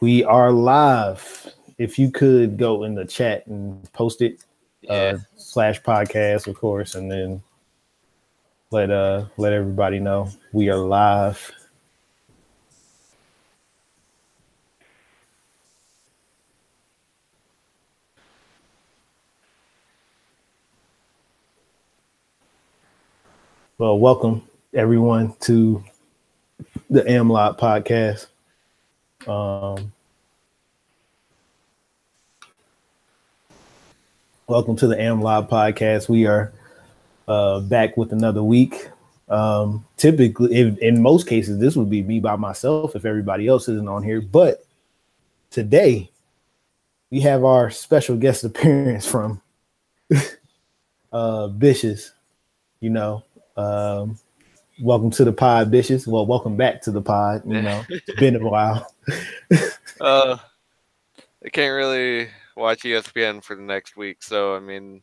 We are live. If you could go in the chat and post it, slash podcast, of course, and then let everybody know we are live. Well, welcome everyone to the AMLoB Podcast. Welcome to the AMLoB Podcast. We are back with another week. Typically, in most cases, this would be me by myself if everybody else isn't on here. But today, we have our special guest appearance from Bishes. Welcome to the pod, Bishes. Well, welcome back to the pod. It's been a while. I can't really watch ESPN for the next week, so I mean,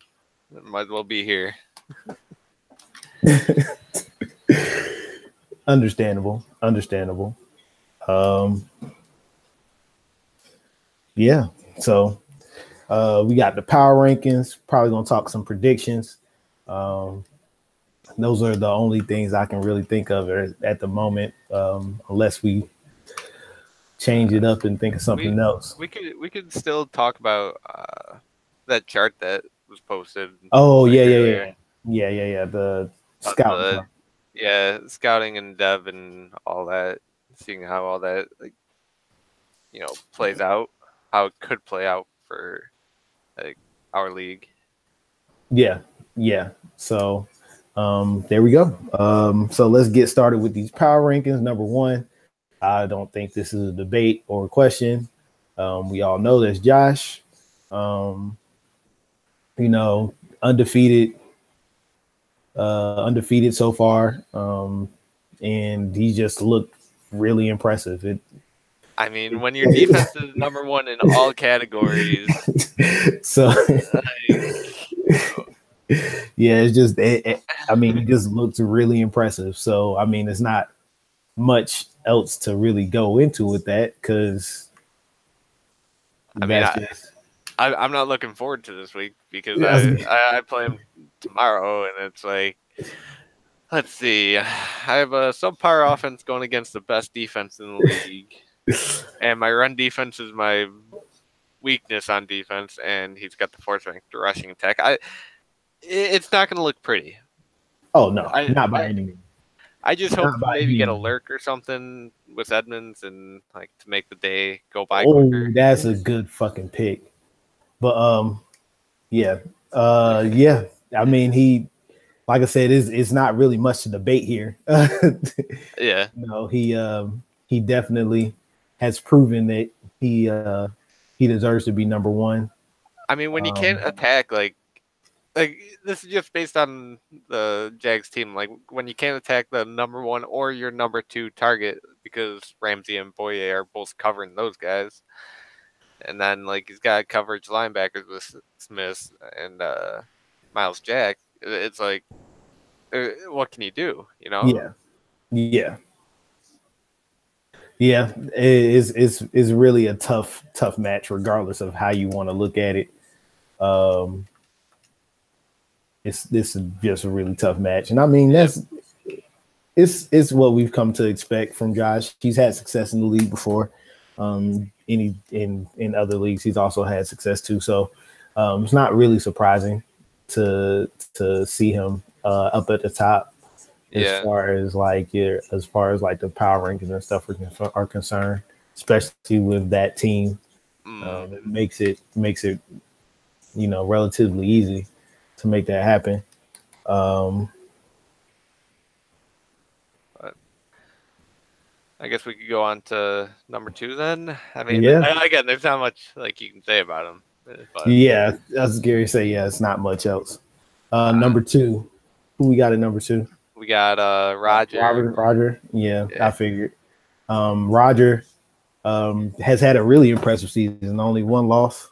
might as well be here. Understandable. Yeah. So we got the power rankings. Probably gonna talk some predictions. Those are the only things I can really think of at the moment, unless we change it up and think of something else. We could still talk about that chart that was posted. Oh, yeah. The scout. Scouting and dev and all that. Seeing how all that plays out, how it could play out for our league. Yeah. So there we go. So let's get started with these power rankings. Number one, I don't think this is a debate or a question. We all know that's Josh. Undefeated so far. And he just looked really impressive. When your defense is number one in all categories. So yeah, it's just he just looks really impressive. So it's not much else to really go into with that, because I'm not looking forward to this week because I play him tomorrow, and it's like, let's see, I have a subpar offense going against the best defense in the league, and my run defense is my weakness on defense, and he's got the fourth ranked rushing attack. It's not going to look pretty. Oh no, not by any means. I just hope maybe get a lurk or something with Edmonds and to make the day go by quicker. That's a good fucking pick. But he, like I said, it's not really much to debate here. Yeah. He definitely has proven that he deserves to be number one. When you can't attack this is just based on the Jags team. When you can't attack the number one or your number two target, because Ramsey and Boye are both covering those guys, and then he's got coverage linebackers with Smith and Miles Jack. It's what can you do? Yeah. It's really a tough match, regardless of how you want to look at it. This is just a really tough match, and it's what we've come to expect from Josh. He's had success in the league before. In other leagues, he's also had success too. So it's not really surprising to see him up at the top as far as the power rankings and stuff are concerned, especially with that team. It makes it relatively easy to make that happen. I guess we could go on to number two then. Again, there's not much you can say about him. But... Yeah, I was going to say, it's not much else. Number two, who we got at number two? We got Roger. Roger, yeah, I figured. Roger has had a really impressive season. Only one loss.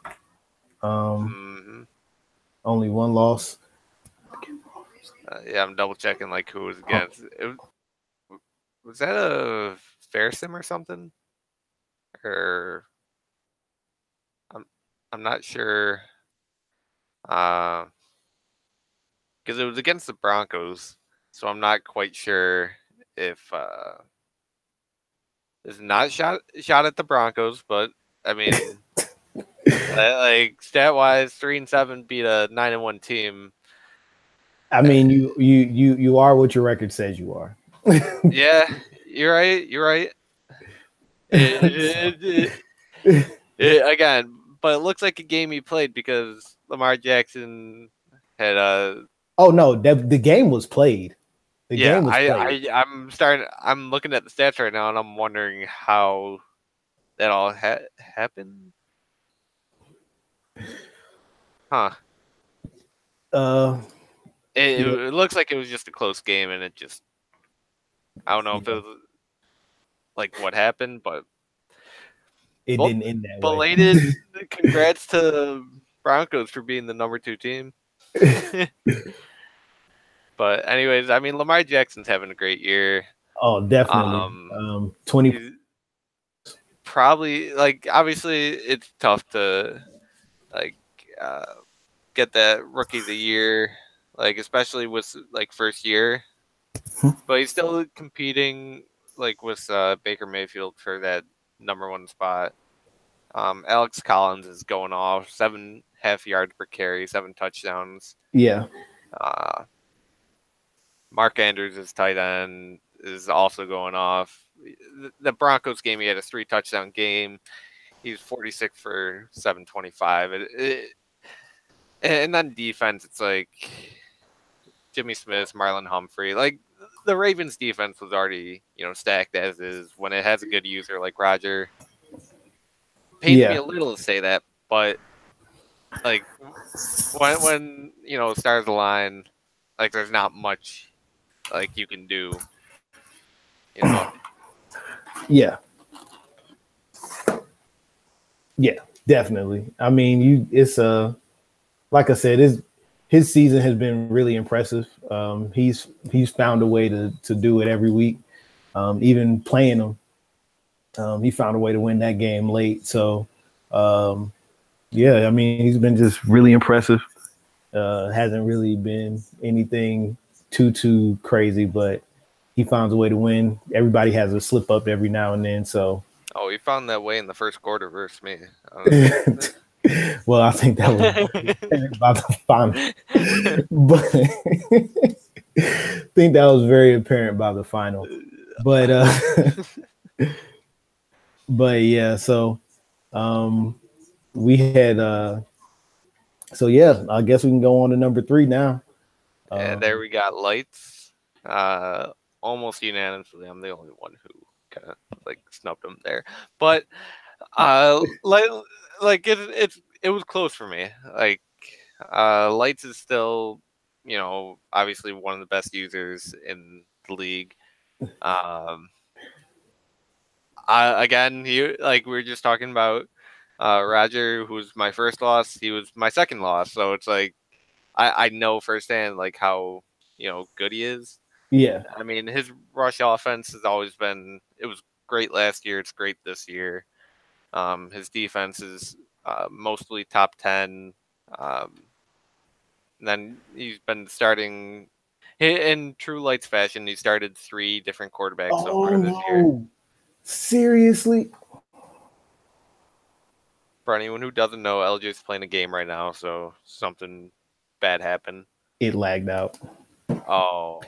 Only one loss. I'm double checking who was against. Was that a fair sim or something? Or I'm not sure. Because it was against the Broncos, so I'm not quite sure if it's not shot at the Broncos, but I mean, like stat wise, 3-7 beat a 9-1 team. I mean, you are what your record says you are. Yeah, you're right. You're right. Again, but it looks like a game he played because Lamar Jackson had Oh no, the game was played. The yeah, game was played. I'm looking at the stats right now, and I'm wondering how that all happened. Huh? It looks like it was just a close game, and it just I don't know if it was like what happened, but it didn't end that belated congrats to Broncos for being the number 2 team. But anyways, I mean Lamar Jackson's having a great year. Oh, definitely. 20 probably like obviously it's tough to like get that rookie of the year, like especially with like first year. But he's still competing like with Baker Mayfield for that number 1 spot. Alex Collins is going off 7.5 yards per carry, 7 touchdowns. Yeah. Mark Andrews, his tight end, is also going off. The Broncos game, he had a 3 touchdown game. He's 46 for 725. And then defense, it's like Jimmy Smith, Marlon Humphrey. Like the Ravens defense was already, stacked as is when it has a good user like Roger. Pains me a little to say that, but like when stars align, like there's not much like you can do. Yeah. Yeah, definitely. I mean, it's like I said, his season has been really impressive. He's found a way to do it every week. Even playing him, he found a way to win that game late. So, yeah, I mean, he's been just really impressive. Hasn't really been anything too crazy, but he finds a way to win. Everybody has a slip up every now and then. So, he found that way in the first quarter versus me. Well, I think that was apparent by the final, but I think that was very apparent by the final. But but yeah, so we had so yeah, I guess we can go on to number 3 now. And there we got Lights. Almost unanimously, I'm the only one who kind of like snubbed him there, but like it was close for me. Like Lights is still, obviously one of the best users in the league. Again, we were just talking about Roger, who was my first loss. He was my second loss, so it's like I know firsthand like how good he is. Yeah, I mean his rush offense has always been. It was great last year. It's great this year. His defense is mostly top 10. And then he's been starting in true Lights fashion. He started 3 different quarterbacks so far this year. Seriously? For anyone who doesn't know, LJ's playing a game right now, so something bad happened. It lagged out. Oh.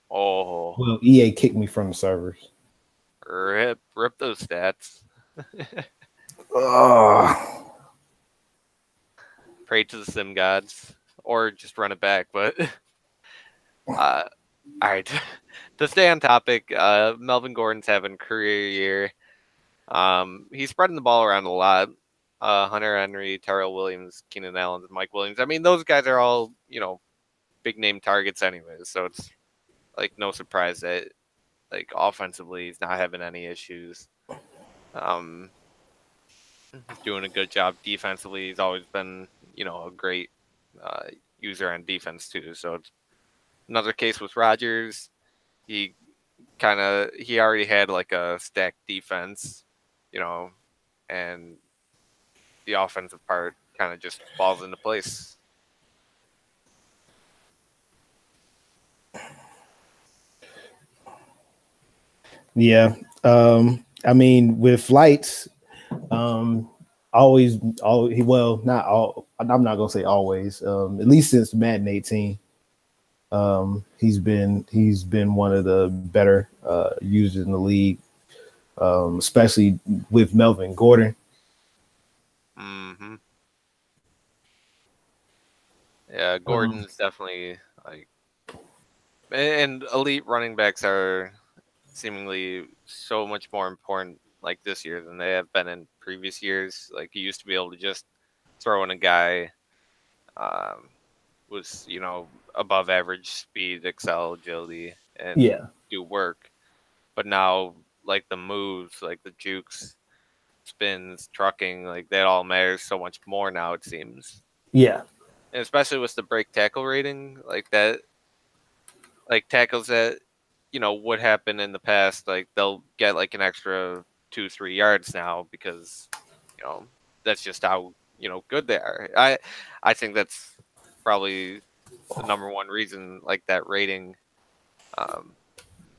Well, EA kicked me from the servers. Rip those stats. Pray to the sim gods, or just run it back. But all right, to stay on topic, Melvin Gordon's having a career year. He's spreading the ball around a lot. Hunter Henry, Terrell Williams, Keenan Allen, and Mike Williams. I mean, those guys are all big name targets anyways, so it's like no surprise that like offensively he's not having any issues. Doing a good job defensively. He's always been a great user on defense too. So it's another case with Rodgers. He already had like a stacked defense, and the offensive part kind of just falls into place. Yeah. I mean, with Lights, always, well, not all. I'm not gonna say always. At least since Madden 18, he's been one of the better users in the league, especially with Melvin Gordon. Mm-hmm. Yeah, Gordon's definitely like, and elite running backs are seemingly so much more important like this year than they have been in previous years. Like you used to be able to just throw in a guy was above average speed, excel, agility, and Yeah, do work. But now like the moves, like the jukes, spins, trucking, like that all matters so much more now. It seems, yeah, and especially with the break tackle rating, like that, like tackles that would happen in the past, like they'll get like an extra 2-3 yards now because you know that's just how good they are. I think that's probably the number one reason like that rating um,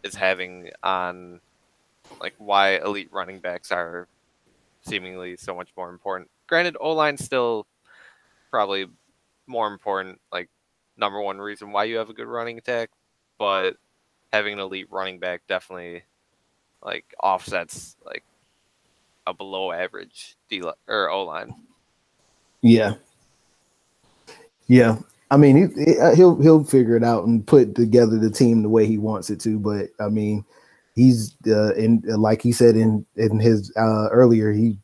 is having on like why elite running backs are seemingly so much more important. Granted, O-line's still probably more important, like number one reason why you have a good running attack, but having an elite running back definitely like offsets like a below average D or O line. yeah, yeah. I mean, he'll figure it out and put together the team the way he wants it to. But I mean, he's in like he said in his earlier, he's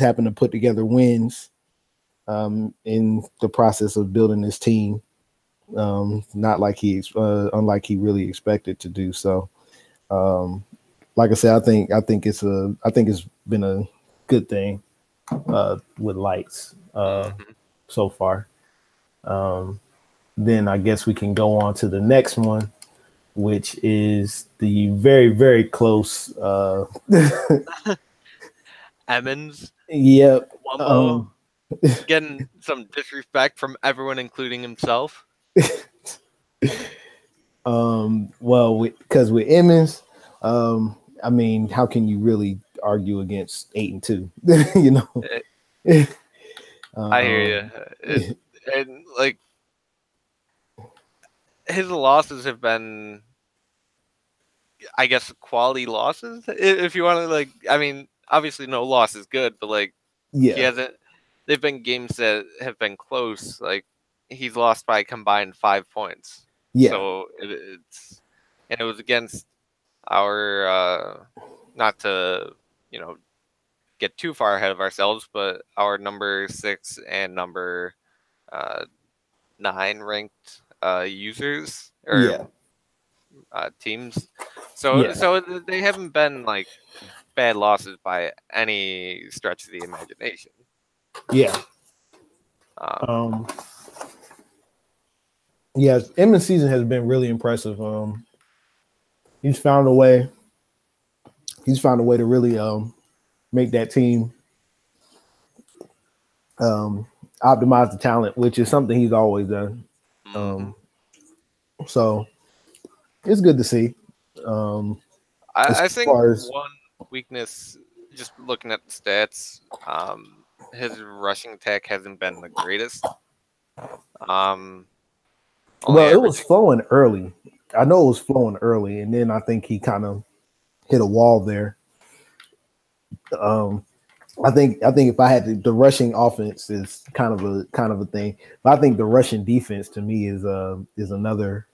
happened to put together wins in the process of building his team. Not like unlike he really expected to do. So, like I said, I think it's been a good thing with Lights so far. Then I guess we can go on to the next one, which is the very, very close. Emmons, Yep. Wumbo, getting some disrespect from everyone, including himself. Well, because with Emmons, I mean, how can you really argue against 8-2? You know. I hear you. And like his losses have been, I guess, quality losses. If you want to, like, I mean, obviously no loss is good, but like he Yeah. hasn't. They've been games that have been close. Like he's lost by a combined 5 points. Yeah. So it was against our not to get too far ahead of ourselves, but our number 6 and number uh, 9 ranked users or Yeah. teams. So Yeah. so they haven't been like bad losses by any stretch of the imagination. Yeah. Um, Yeah. Emmons' season has been really impressive. He's found a way. He's found a way to really make that team optimize the talent, which is something he's always done. So it's good to see. I As think far as one weakness, just looking at the stats, his rushing attack hasn't been the greatest. Only well, it was averaging. flowing early. I know it was flowing early, and then I think he kind of hit a wall there. I think if I had the rushing offense is kind of a thing, but I think the rushing defense to me is another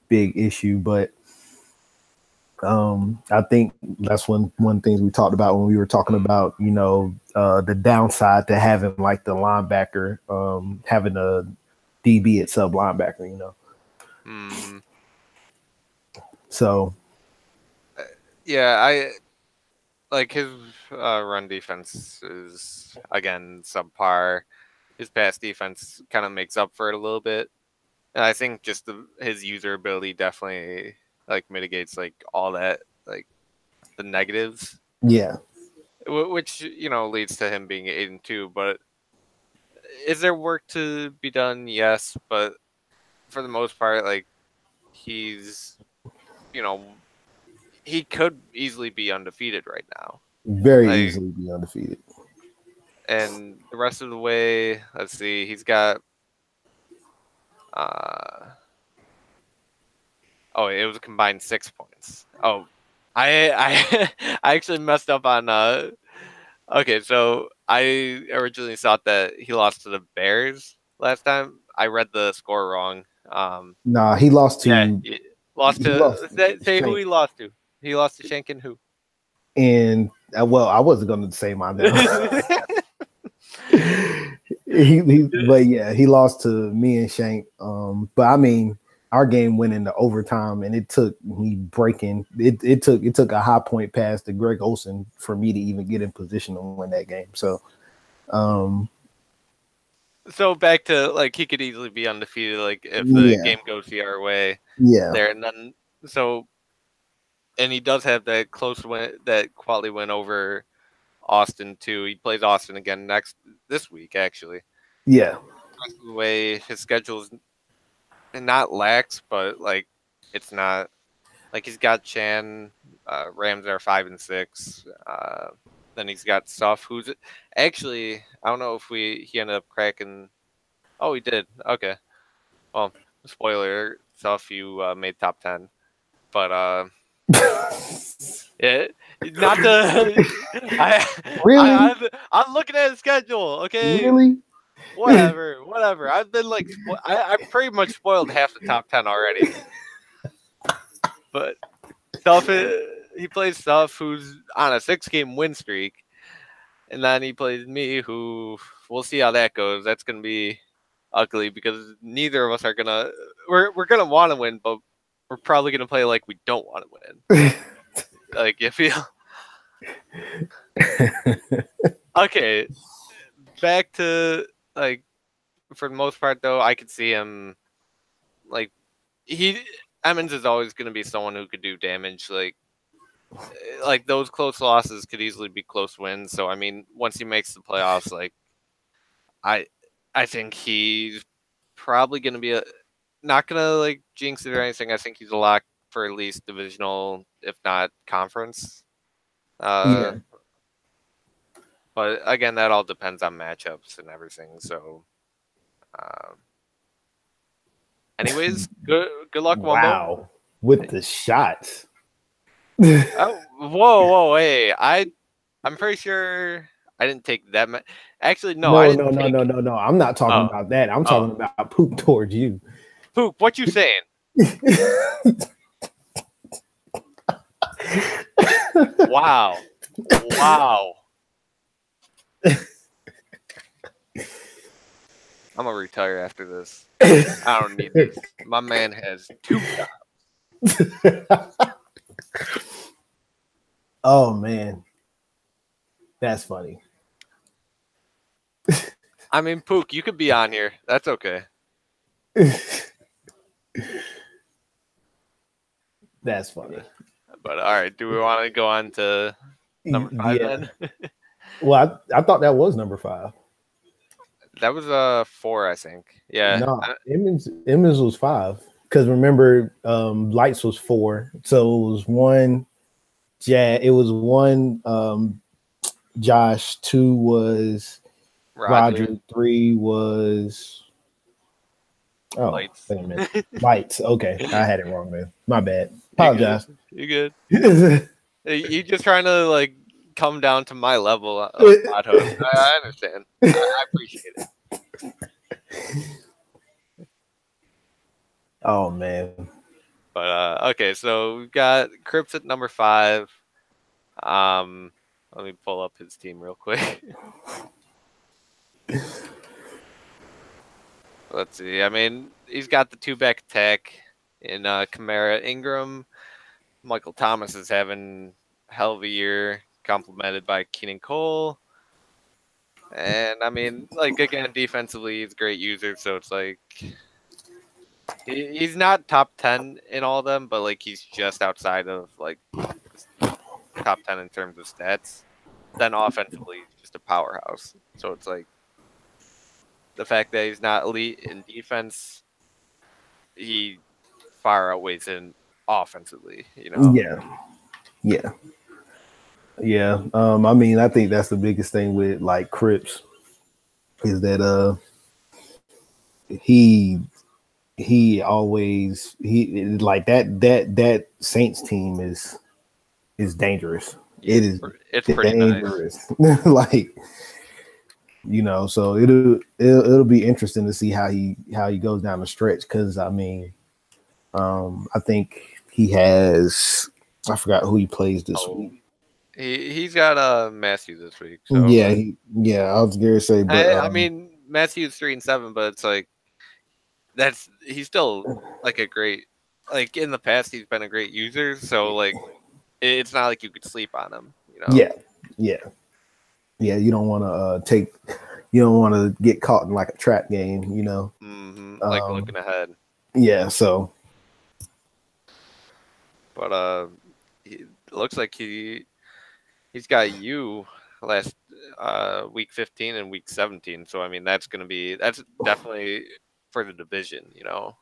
big issue. But I think that's one thing we talked about when we were talking about the downside to having like the linebacker, having a DB at sub linebacker, So Yeah, I like his run defense is again subpar. His pass defense kind of makes up for it a little bit, and I think just his user ability definitely like mitigates like all that, like the negatives. yeah, which leads to him being 8-2. But is there work to be done? Yes, but for the most part, like he's, he could easily be undefeated right now. Very easily be undefeated. And the rest of the way, let's see, he's got. It was a combined 6 points. Oh, I I actually messed up on. Okay, so I originally thought that he lost to the Bears last time. I read the score wrong. Nah, he lost to. Yeah, say who he lost to. He lost to Shank and who? And I wasn't going to say my name. But yeah, he lost to me and Shank. But I mean, our game went into overtime, and it took me breaking. It took a high point pass to Greg Olsen for me to even get in position to win that game. So, so back to like he could easily be undefeated, like if the game goes the other way. Yeah. There and then and he does have that close win, that quality win over Austin too. He plays Austin again this week actually. Yeah. The way his schedule is not lax, but like it's not like he's got Chan, Rams are 5-6. Then he's got Suff, who's actually I don't know if he ended up cracking. Oh, he did. Okay. Well, spoiler, Suff, you made top 10, but yeah, not the. Really? I'm looking at his schedule. Okay. Really? Whatever. I've been like, I pretty much spoiled half the top 10 already. But he plays Stuff, who's on a 6-game win streak, and then he plays me, who we'll see how that goes. That's gonna be ugly because neither of us are gonna. We're gonna want to win, but we're probably gonna play like we don't want to win. Like you feel. Okay, back to like for the most part though, I could see him like Emmons is always going to be someone who could do damage. Like those close losses could easily be close wins. So I mean, once he makes the playoffs, like I think he's probably going to be not going to like jinx it or anything. I think he's a lock for at least divisional, if not conference. Yeah. But again, that all depends on matchups and everything. So, anyways, good luck, Wumbo. Wow, with the shots. Whoa, hey! I'm pretty sure I didn't take that much. Actually, no, I didn't. No. I'm not talking about that. I'm talking about poop towards you. Poop, what you saying? Wow. I'm gonna retire after this. I don't need this. My man has 2 jobs. Oh man, that's funny. I mean, Pook, you could be on here. That's okay. That's funny. But all right, do we want to go on to number 5 then? Well, I thought that was number 5. That was 4, I think. Yeah. No, Emmons was 5. Because remember, Lights was 4. So it was 1 it was 1 Josh, 2 was Roger, 3 was Lights. Wait a minute. Lights. Okay. I had it wrong, man. My bad. Apologize. You good. You just trying to like come down to my level of pod host. I understand. I appreciate it. Oh man. But okay, so we've got Crips at number 5. Let me pull up his team real quick. Let's see. I mean, he's got the 2-back attack in Kamara, Ingram. Michael Thomas is having a hell of a year, complemented by Keenan Cole. And I mean, like again, defensively, he's a great user. So it's like he's not top 10 in all of them, but like he's just outside of like top 10 in terms of stats. then offensively he's just a powerhouse. So it's like the fact that he's not elite in defense, he far outweighs in offensively, you know. Yeah. I mean, I think that's the biggest thing with like Cripps is that he always he like that Saints team is dangerous. Yeah, It is it's pretty dangerous. Nice. Like, you know, so it'll be interesting to see how he goes down the stretch, because I mean, I think he has, I forgot who he plays this week. He's got Matthews this week. So I was gonna say, but I mean Matthews 3-7, but it's like he's still like a great, like in the past he's been a great user. So like it's not like you could sleep on him, you know. Yeah. You don't want to you don't want to get caught in like a trap game, you know. Like looking ahead. Yeah. So, but it looks like he's got you last week 15 and week 17. So I mean that's definitely for the division, you know.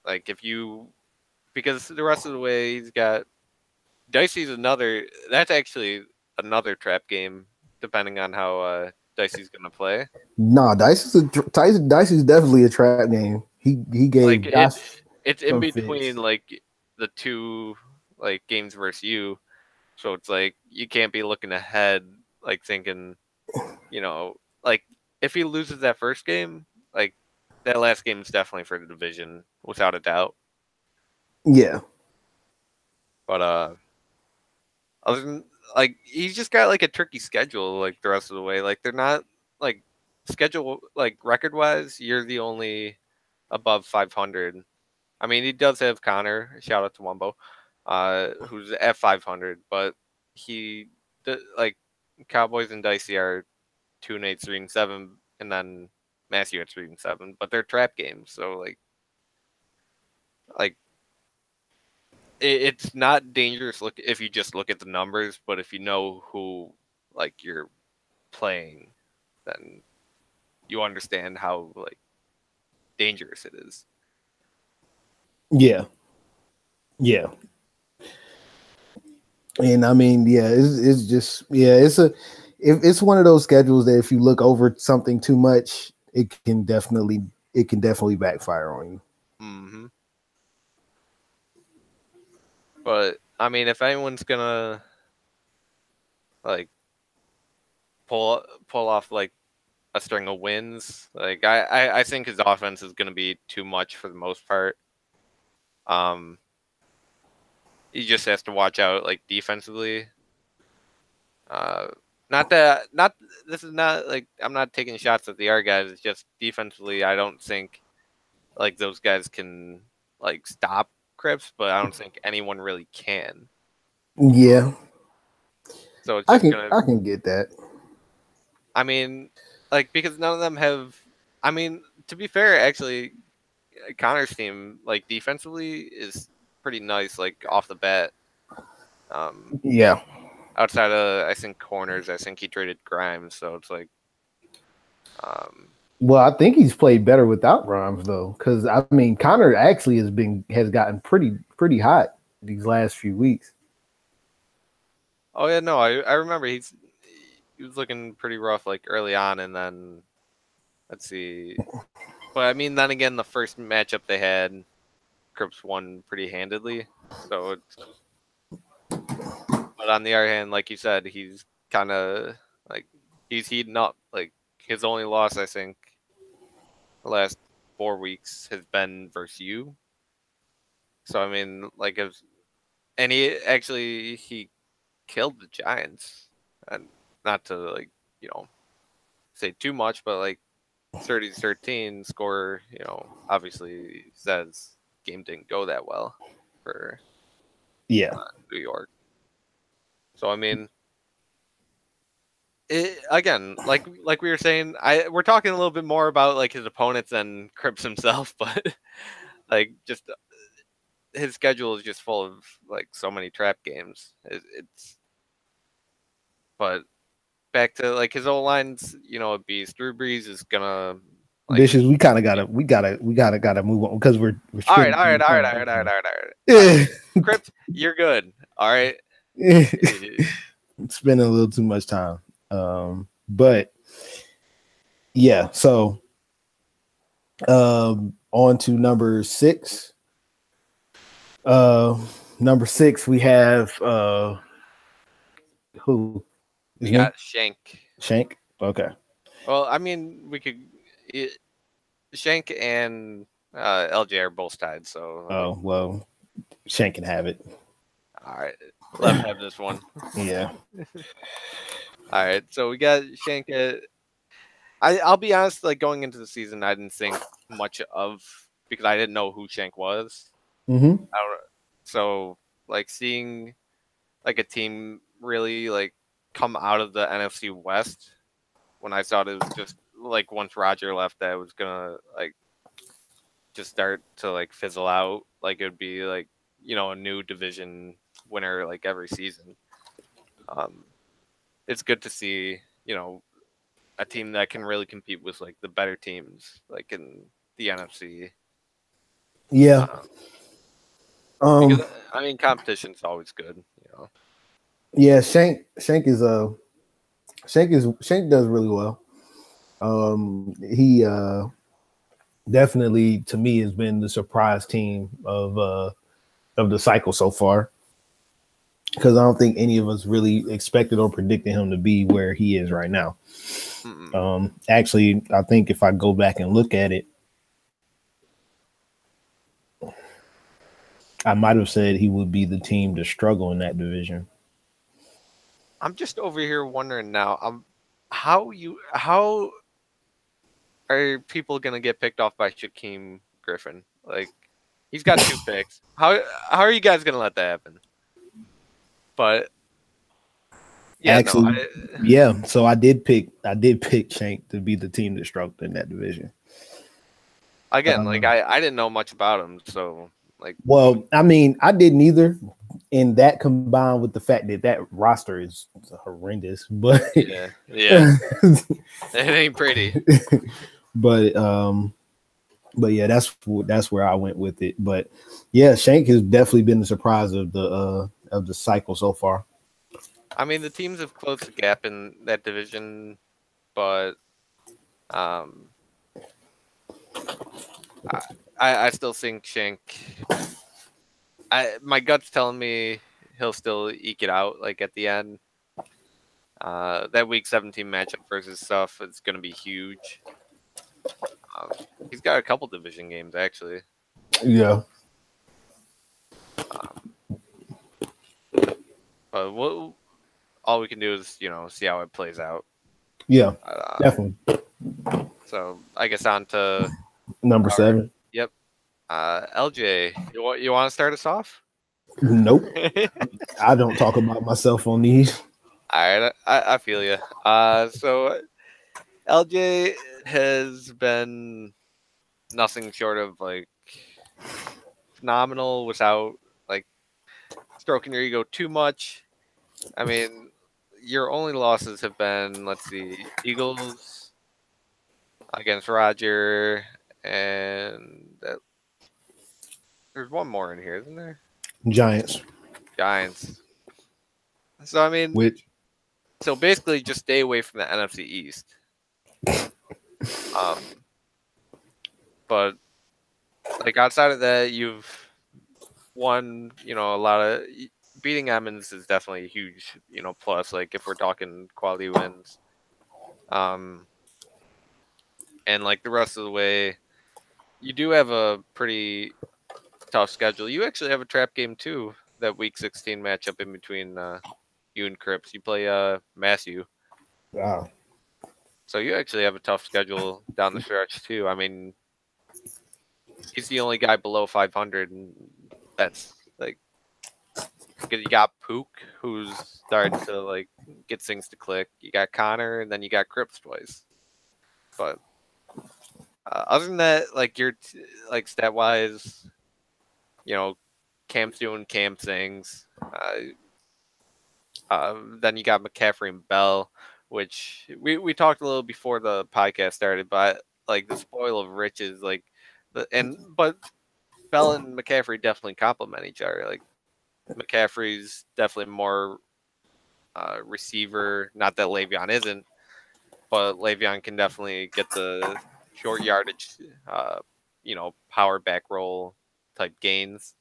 Like because the rest of the way he's got Dicey's that's actually another trap game depending on how Dicey's gonna play. nah, Dicey's definitely a trap game. He gave Like Josh it's in between fits. like the two like games versus you. So it's like you can't be looking ahead like thinking, you know, like if he loses that first game, like that last game is definitely for the division without a doubt. Yeah. But other than like he's just got like a tricky schedule like the rest of the way. Like they're not like schedule like record wise, you're the only above 500. I mean, he does have Connor. Shout out to Wumbo, who's at 500, but like Cowboys and Dicey are 2-8, 3-7, and then Matthew at 3-7. But they're trap games, so like it's not dangerous. Look, if you just look at the numbers, but if you know who like you're playing, then you understand how like dangerous it is. Yeah. And I mean, it's just it's one of those schedules that if you look over something too much, it can definitely backfire on you. Mm-hmm. But I mean, if anyone's gonna like pull off like a string of wins, like I think his offense is gonna be too much for the most part. He just has to watch out like defensively. Not this is not like I'm not taking shots at the other guys. It's just defensively, I don't think like those guys can like stop Cripps, but I don't think anyone really can. Yeah. So it's I just can get that. I mean, like because none of them have. I mean, to be fair, actually, Connor's team like defensively is pretty nice. Like off the bat. Yeah. Outside of I think corners, I think he traded Grimes, so it's like. Well, I think he's played better without Grimes though, because I mean Connor actually has gotten pretty hot these last few weeks. Oh yeah, no, I remember he was looking pretty rough like early on, and then let's see, but I mean then again the first matchup they had, Cripps won pretty handedly, so it's. But on the other hand, like you said, he's kind of like he's heating up. Like his only loss, I think, the last 4 weeks has been versus you. So I mean, like and he killed the Giants, and not to like say too much, but like 30-13 score, obviously says game didn't go that well for New York. So I mean. Again, like we were saying, we're talking a little bit more about like his opponents than Cripps himself, but like just his schedule is just full of like so many trap games. But back to like his O line's, a beast. Drew Brees is gonna like. Dishes. We kind of gotta move on because we're All right. Yeah. Crypt, you're good. All right. Spending a little too much time. But yeah, so on to number 6. Number 6 we have who? We got Shank. Shank? Okay. Well, I mean, we could Shank and LJ are both tied, so oh well, Shank can have it. All right. Let him have this one. Yeah. All right. So we got Shank. I'll be honest, like going into the season, I didn't think much of because I didn't know who Shank was. Mm-hmm. So like seeing like a team really like come out of the NFC West when I thought it was just like once Roger left that it was gonna like just start to like fizzle out. Like it would be like, a new division winner like every season. It's good to see, a team that can really compete with like the better teams like in the NFC. Yeah. Because, I mean, competition's always good, Yeah, Shank does really well. He definitely to me has been the surprise team of the cycle so far. Because I don't think any of us really expected or predicted him to be where he is right now. Actually, I think if I go back and look at it, I might have said he would be the team to struggle in that division. I'm just over here wondering now, how are people gonna get picked off by Shaquem Griffin? Like, he's got 2 picks. How are you guys gonna let that happen? But yeah, actually, yeah. So I did pick Shank to be the team that struggled in that division. Again, like I didn't know much about him, so like. Well, I mean, I didn't either. And that combined with the fact that roster is horrendous, but yeah, it ain't pretty. But yeah, that's where I went with it. But yeah, Shank has definitely been the surprise of the cycle so far. I mean, the teams have closed the gap in that division, but I still think Shank. My gut's telling me he'll still eke it out like at the end. That week 17 matchup versus stuff is going to be huge. He's got a couple division games actually. Yeah. But all we can do is see how it plays out. Yeah, definitely. So I guess on to number 7. Yep. LJ, you want to start us off? Nope. I don't talk about myself on these. All right, I feel you. So LJ has been nothing short of like phenomenal without like stroking your ego too much. I mean, your only losses have been, let's see, Eagles against Roger, and there's one more in here, isn't there? Giants. So I mean, so basically, just stay away from the NFC East. But like outside of that, you've won. A lot of beating Emmons is definitely a huge, plus. Like if we're talking quality wins, and like the rest of the way, you do have a pretty tough schedule. You actually have a trap game too. That week 16 matchup in between you and Cripps. You play Matthew. Wow. So you actually have a tough schedule down the stretch too. I mean, he's the only guy below 500, and that's like because you got Pook, who's starting to like get things to click. You got Connor, and then you got Cripps twice. But other than that, like you're like stat wise, Camp's doing camp things. Then you got McCaffrey and Bell, which we talked a little before the podcast started, but like the spoil of riches, like but Bell and McCaffrey definitely complement each other. Like McCaffrey's definitely more receiver. Not that Le'Veon isn't, but Le'Veon can definitely get the short yardage, power back roll type gains.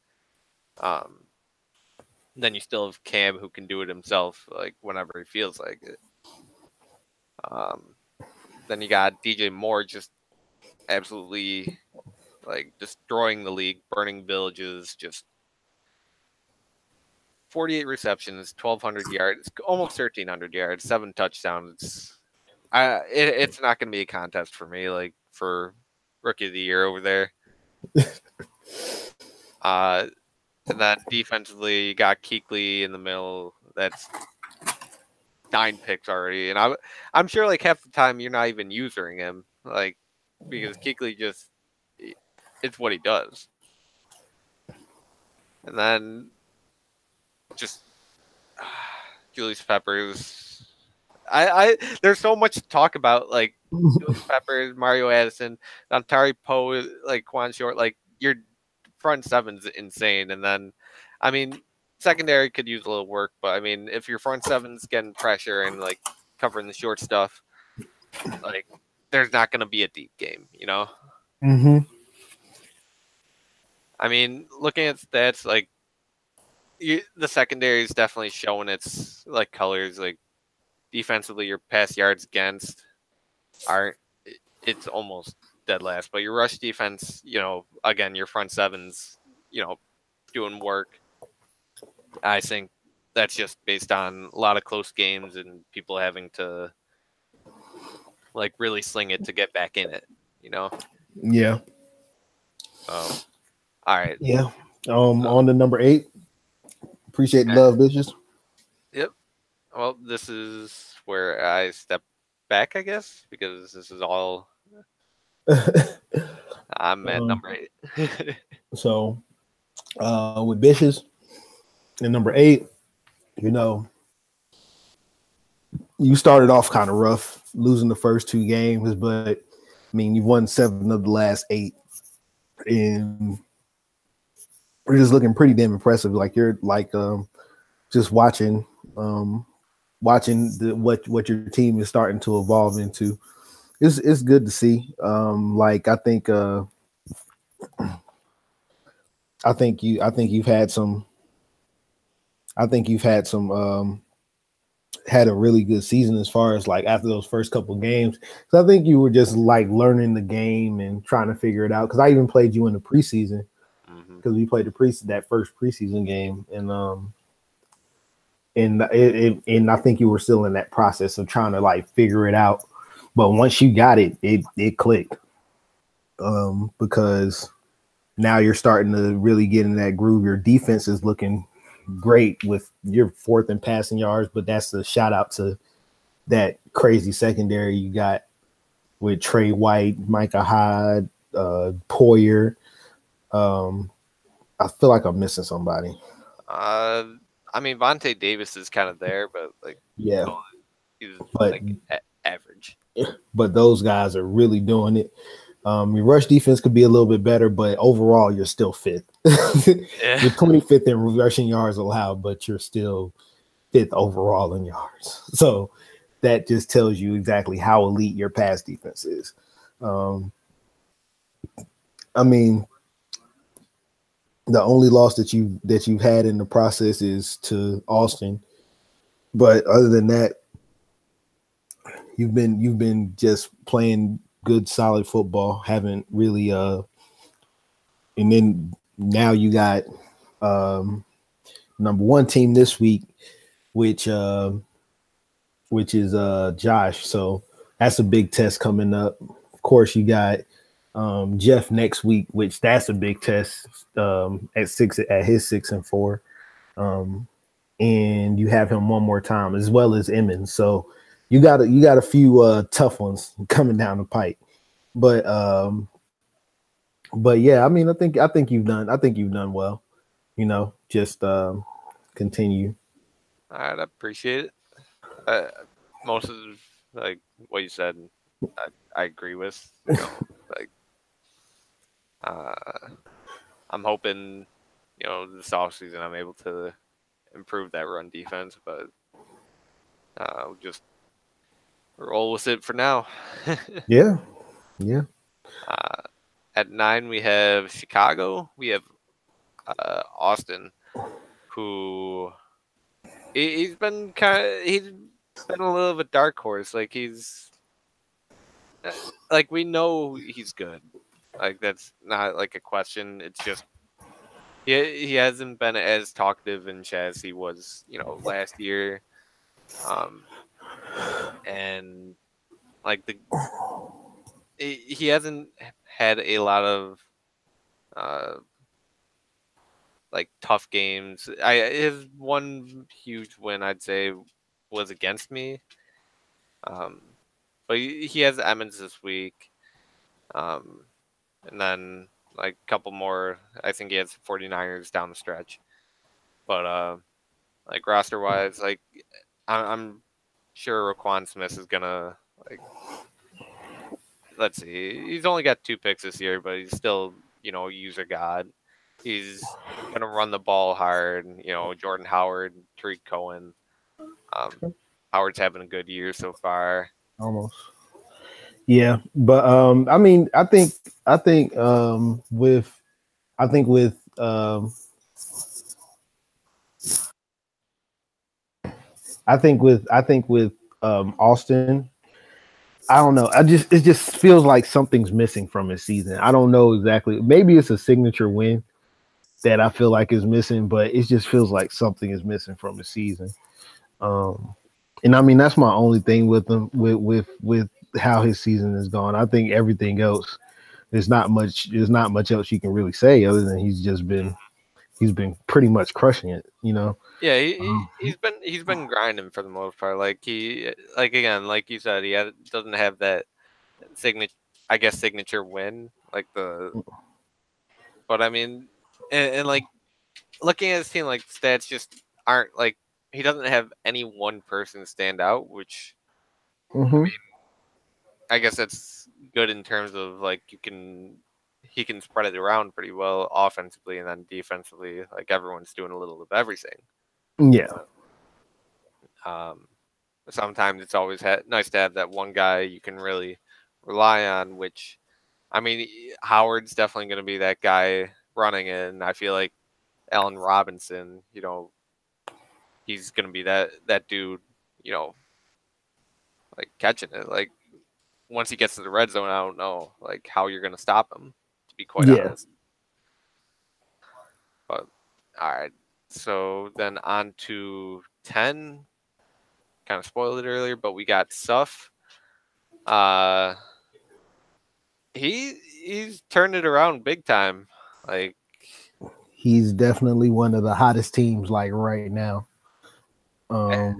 Then you still have Cam who can do it himself, like whenever he feels like it. Then you got DJ Moore just absolutely like destroying the league, burning villages, just 48 receptions, 1,200 yards, almost 1,300 yards, 7 touchdowns. It's not going to be a contest for me, like for Rookie of the Year over there. And then defensively, you got Kuechly in the middle. That's 9 picks already, and I'm sure like half the time you're not even using him, like because Kuechly just it's what he does. And then just Julius Peppers. I there's so much to talk about, like Julius Peppers, Mario Addison, Dontari Poe, like Quan Short, like your front seven's insane. And then, I mean, secondary could use a little work, but I mean, if your front seven's getting pressure and like covering the short stuff, like there's not going to be a deep game, you know? Mm-hmm. I mean, looking at stats, like the secondary is definitely showing its like colors. Like defensively, your pass yards against it's almost dead last, but your rush defense, again, your front sevens, doing work. I think that's just based on a lot of close games and people having to like really sling it to get back in it, Yeah. All right. Yeah. On to number 8. Appreciate the love, bitches. Yep. Well, this is where I step back, I guess, because this is all I'm at number 8. So with bitches and number 8, you started off kind of rough, losing the first 2 games, but I mean, you've won 7 of the last 8, and we're just looking pretty damn impressive. Like you're like just watching what your team is starting to evolve into. It's good to see. Like I think you've had some had a really good season as far as like after those first couple of games. So I think you were just like learning the game and trying to figure it out. Because I even played you in the preseason because we played that first preseason game, and I think you were still in that process of trying to like figure it out. But once you got it, it clicked because now you're starting to really get in that groove. Your defense is looking great with your 4th in passing yards, but that's a shout out to that crazy secondary you got with Trey White, Micah Hyde, Poyer. I feel like I'm missing somebody. I mean, Vontae Davis is kind of there, but like, yeah, he's like average. But those guys are really doing it. Your rush defense could be a little bit better, but overall, you're still 5th. You're 25th in rushing yards allowed, but you're still 5th overall in yards. So that just tells you exactly how elite your pass defense is. I mean, the only loss that you've had in the process is to Austin, but other than that, you've been just playing good, solid football. Haven't really and then now you got number 1 team this week, which is Josh. So that's a big test coming up. Of course, you got Jeff next week, which that's a big test at his 6-4. And you have him one more time as well as Emmons. So you got a few tough ones coming down the pipe. But yeah, I mean, I think you've done well. Just continue I'd appreciate it. Most of like what you said, I agree with. Like uh, I'm hoping, this offseason I'm able to improve that run defense, but we'll just roll with it for now. Yeah. Yeah. At 9 we have Chicago. We have Austin, who he's been a little of a dark horse. Like he's like we know he's good. Like that's not like a question. It's just he hasn't been as talkative and chat as he was, last year. And like he hasn't had a lot of uh like tough games. His one huge win I'd say was against me. But he has Emmons this week. Um, and then like a couple more. I think he has 49ers down the stretch. But like roster wise, like I'm sure Roquan Smith is gonna like. Let's see, he's only got 2 picks this year, but he's still user god. He's gonna run the ball hard. Jordan Howard, Tariq Cohen. Howard's having a good year so far. Almost. Yeah, but I mean, with Austin, I don't know. It just feels like something's missing from his season. I don't know exactly. Maybe it's a signature win that I feel like is missing, but it just feels like something is missing from his season. And I mean that's my only thing with him with how his season is gone. I think everything else there's not much else you can really say other than he's been pretty much crushing it, Yeah, he's been grinding for the most part. Like again, like you said, doesn't have that signature win but I mean, and like looking at his team, like stats just aren't like he doesn't have any one person stand out, which I guess that's good in terms of like he can spread it around pretty well offensively and then defensively. Like everyone's doing a little of everything. Yeah. Um, Sometimes it's always nice to have that one guy you can really rely on. Which, I mean, Howard's definitely going to be that guy running it, and I feel like Allen Robinson, he's going to be that dude, like catching it. Like once he gets to the red zone, I don't know like how you're going to stop him. To be quite honest. But all right, so then on to 10. Kind of spoiled it earlier, but we got Suff. He's turned it around big time. Like he's definitely one of the hottest teams like right now. I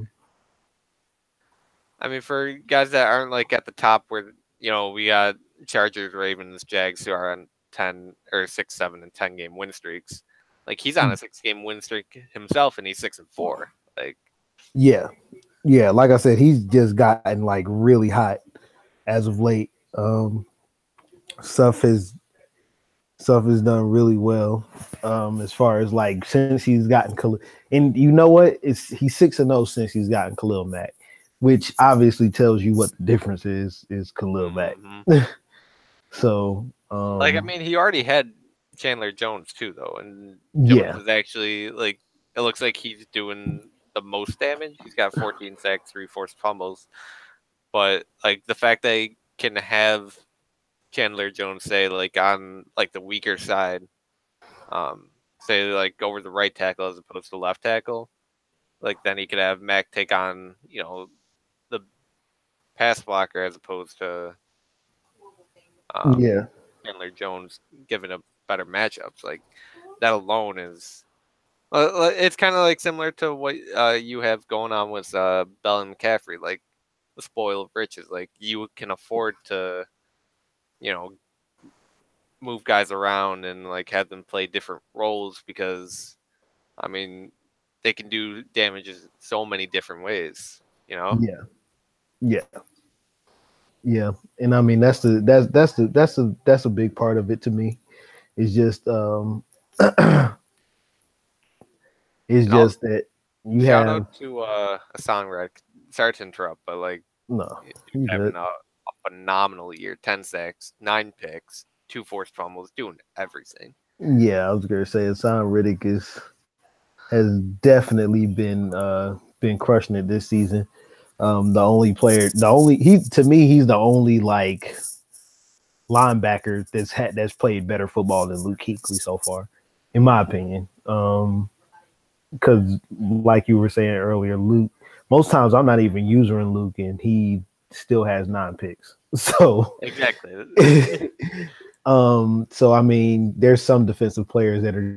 mean, for guys that aren't like at the top, where we got Chargers, Ravens, Jags who are on 10 or 6, 7, and 10 game win streaks. Like he's on a 6-game win streak himself, and he's 6-4. Like yeah, like I said, he's just gotten like really hot as of late. Stuff has done really well as far as like since he's gotten and you know what, he's 6-0 since he's gotten Khalil Mack, which obviously tells you what the difference is Khalil Mack. So like I mean, he already had Chandler Jones too, though, and Jones is actually like it looks like he's doing the most damage. He's got 14 sacks, 3 forced fumbles, but like the fact that he can have Chandler Jones say like on like the weaker side, say like over the right tackle as opposed to the left tackle, like then he could have Mac take on the pass blocker as opposed to Chandler Jones giving up better matchups. Like that alone is it's kind of like similar to what you have going on with Bell and McCaffrey, like the spoil of riches. Like you can afford to move guys around and like have them play different roles because I mean they can do damages so many different ways, you know? Yeah. And I mean that's a big part of it to me. It's just it's And just also, that you shout out have to a songwriter. Sorry to interrupt, but like no, dude you having good. a phenomenal year. 10 sacks, 9 picks, 2 forced fumbles, doing everything. Yeah, I was gonna say Hassan Riddick has definitely been crushing it this season. The only player, he's the only like linebacker that's played better football than Luke Kuechly so far, in my opinion. Because like you were saying earlier, Luke, most times I'm not even using Luke, and he still has 9 picks. So Exactly. so I mean, there's some defensive players that are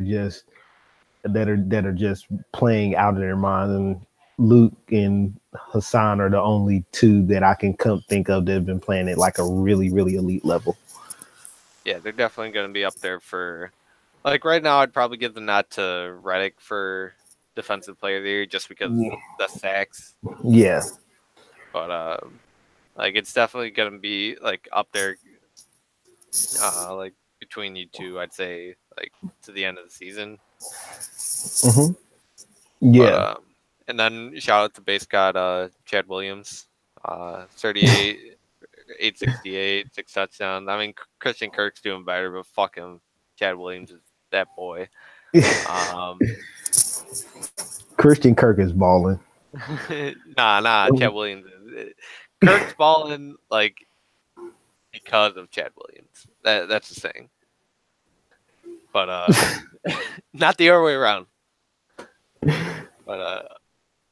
just playing out of their minds, and Luke and Hassan are the only two that I can think of that have been playing at like a really, really elite level. Yeah, they're definitely going to be up there for, like, right now I'd probably give the nod to Reddick for defensive player of the year just because of the sacks. Yeah. But like it's definitely going to be like up there, like between you two, I'd say, like to the end of the season. Mm-hmm. Yeah. But and then shout out to base god Chad Williams, 38, 868, 6 touchdowns. I mean, Christian Kirk's doing better, but fuck him, Chad Williams is that boy. Christian Kirk is balling. Nah, Chad Williams is. Kirk's balling like because of Chad Williams. That's the thing. But not the other way around. But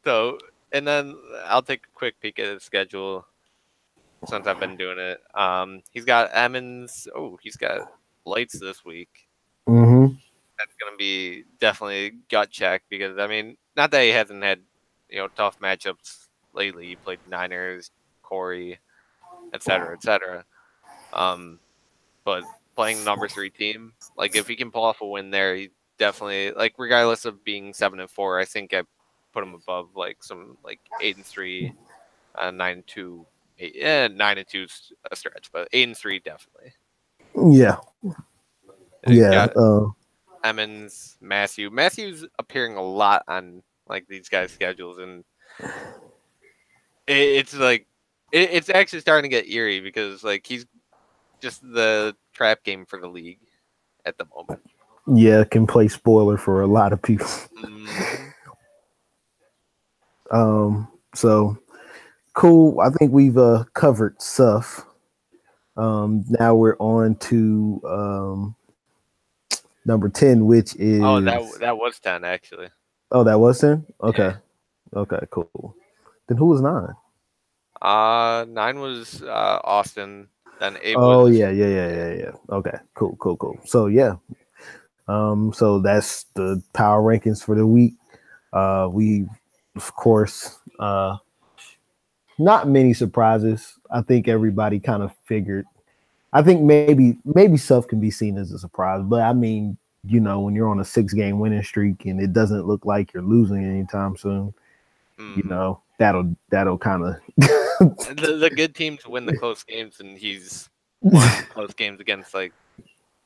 so, and then I'll take a quick peek at his schedule since I've been doing it. He's got Emmons. Oh, he's got Lights this week. Mm-hmm. That's gonna be definitely gut check because I mean, not that he hasn't had tough matchups lately. He played Niners, Corey, etc., etc. But playing number 3 team, like if he can pull off a win there, he definitely, like, regardless of being 7-4, I think I put him above like some like 8-3, 9-2. 9-2 is a stretch, but 8-3 definitely. Yeah. Yeah. Emmons, Matthew's appearing a lot on like these guys' schedules, and it's like it's actually starting to get eerie because like he's just the trap game for the league at the moment. Yeah, can play spoiler for a lot of people. So cool. I think we've covered stuff. Now we're on to number 10, which is that was 10 actually. Oh, that was 10? Okay. Yeah. Okay, cool. Then who was 9? 9 was Austin. Then 8 was yeah. Okay, cool. So yeah. So that's the power rankings for the week. We of course not many surprises. I think everybody kind of figured. I think maybe stuff can be seen as a surprise, but I mean, when you're on a 6-game winning streak and it doesn't look like you're losing anytime soon, that'll kind of the good teams win the close games, and he's won close games against like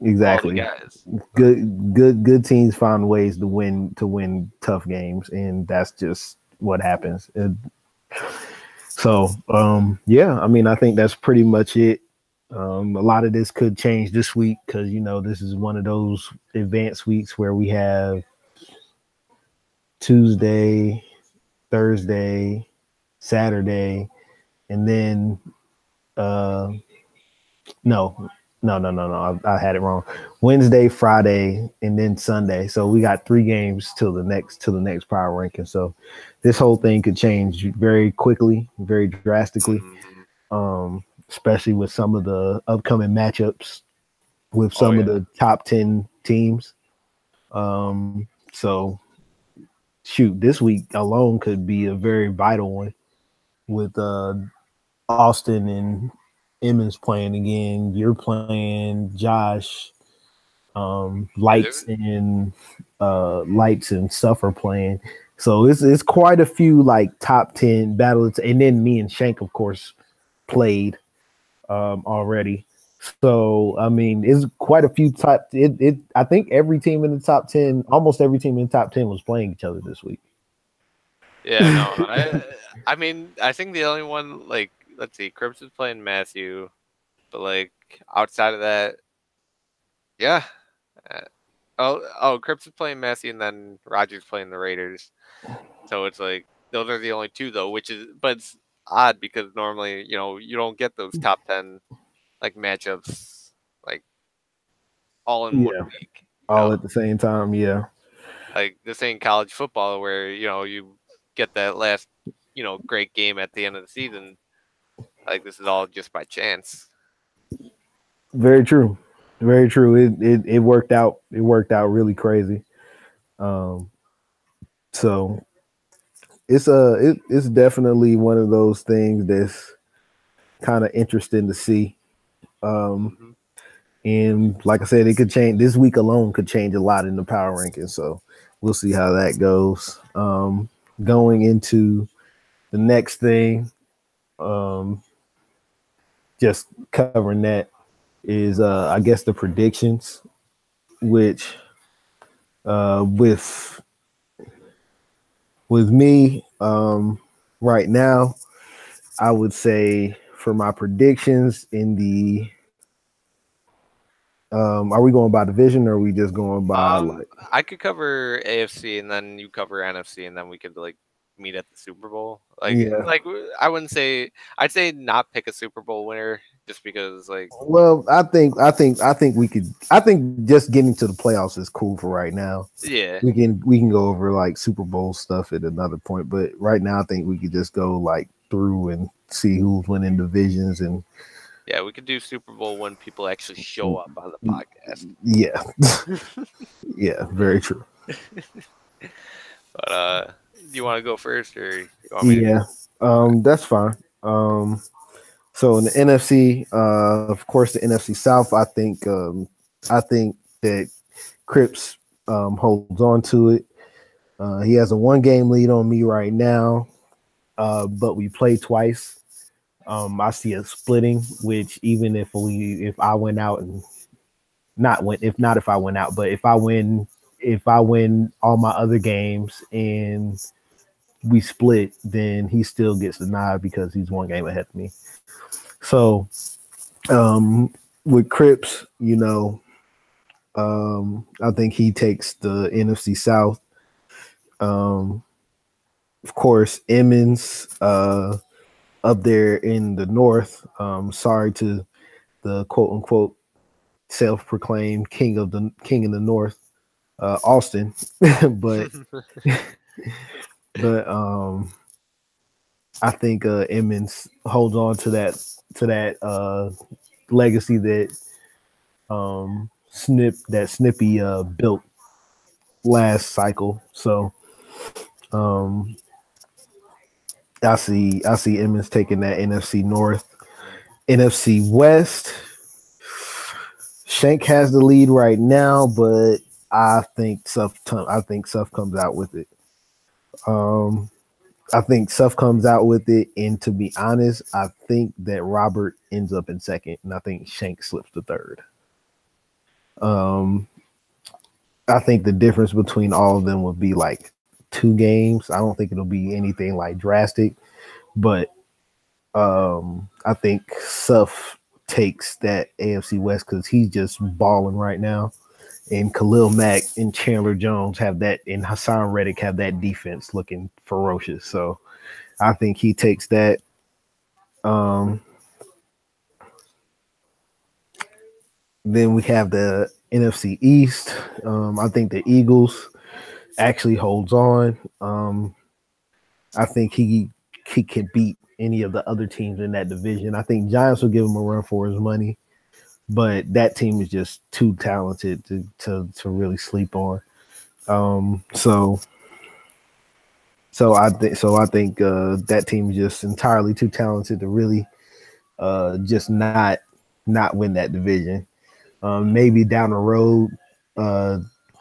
exactly guys. Good teams find ways to win tough games, and that's just what happens. So yeah, I mean, I think that's pretty much it. A lot of this could change this week because this is one of those advanced weeks where we have Tuesday, Thursday, Saturday, and then no, I had it wrong. Wednesday, Friday, and then Sunday. So we got 3 games till the next power ranking. So this whole thing could change very quickly, very drastically. Especially with some of the upcoming matchups with some of the top 10 teams. So shoot, this week alone could be a very vital one with Austin and Emmons playing again. You're playing Josh, Lights and Suffer playing. So it's quite a few like top 10 battles, and then me and Shank, of course, played already. So I mean, it's quite a few top. I think every team in the top 10, almost every team in the top 10, was playing each other this week. Yeah, no, I mean, I think the only one, like, let's see, Crips is playing Matthew, but like outside of that, yeah. Crips is playing Matthew, and then Rogers playing the Raiders. So it's like those are the only two though, but it's odd because normally you don't get those top 10 like matchups like all in 1 week. All at the same time. Yeah. Like this ain't college football where you get that last great game at the end of the season. Like this is all just by chance. Very true. Very true. It worked out. It worked out really crazy. So it's definitely one of those things that's kind of interesting to see. And like I said, it could change. This week alone could change a lot in the power rankings. So we'll see how that goes. Going into the next thing, just covering that is I guess the predictions, which with me right now, I would say for my predictions in the are we going by division or are we just going by like? I could cover AFC and then you cover NFC and then we could like meet at the Super Bowl. Like I wouldn't say I'd say not pick a Super Bowl winner just because like. Well, I think we could. I think just getting to the playoffs is cool for right now. Yeah, we can go over like Super Bowl stuff at another point, but right now I think we could just go like through and see who's winning divisions and. Yeah, we could do Super Bowl when people actually show up on the podcast. Yeah. Yeah, very true. But do you want to go first or you want me to that's fine. So in the NFC, of course the NFC South, I think that Crips holds on to it. He has a 1-game lead on me right now. But we play twice. I see a splitting, which even if I went out and if I went out, but if I win all my other games and we split, then he still gets the nod because he's 1 game ahead of me. So, with Crips, I think he takes the NFC South. Of course, Emmons, up there in the north. Sorry to the quote unquote self-proclaimed king in the north, Austin, but I think Emmons holds on to that legacy that Snippy built last cycle. So I see Emmons taking that NFC North. NFC West, Shank has the lead right now, but I think Suff comes out with it. I think Suff comes out with it, and to be honest, I think that Robert ends up in second, and I think Shank slips to third. I think the difference between all of them would be like 2 games. I don't think it'll be anything like drastic, but I think Suff takes that AFC West because he's just balling right now. And Khalil Mack and Chandler Jones have that, and Hassan Reddick have that defense looking ferocious. So I think he takes that. Then we have the NFC East. I think the Eagles actually holds on. I think he can beat any of the other teams in that division. I think Giants will give him a run for his money, but that team is just too talented to really sleep on. So I think that team is just entirely too talented to really just not win that division. Maybe down the road,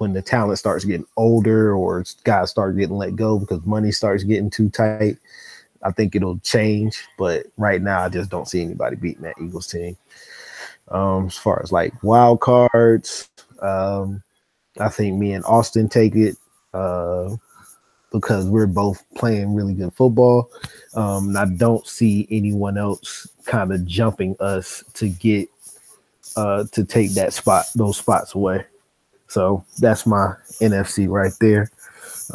when the talent starts getting older or guys start getting let go because money starts getting too tight, I think it'll change. But right now, I just don't see anybody beating that Eagles team. As far as like wild cards, I think me and Austin take it because we're both playing really good football. And I don't see anyone else kind of jumping us to get to take those spots away. So that's my NFC right there.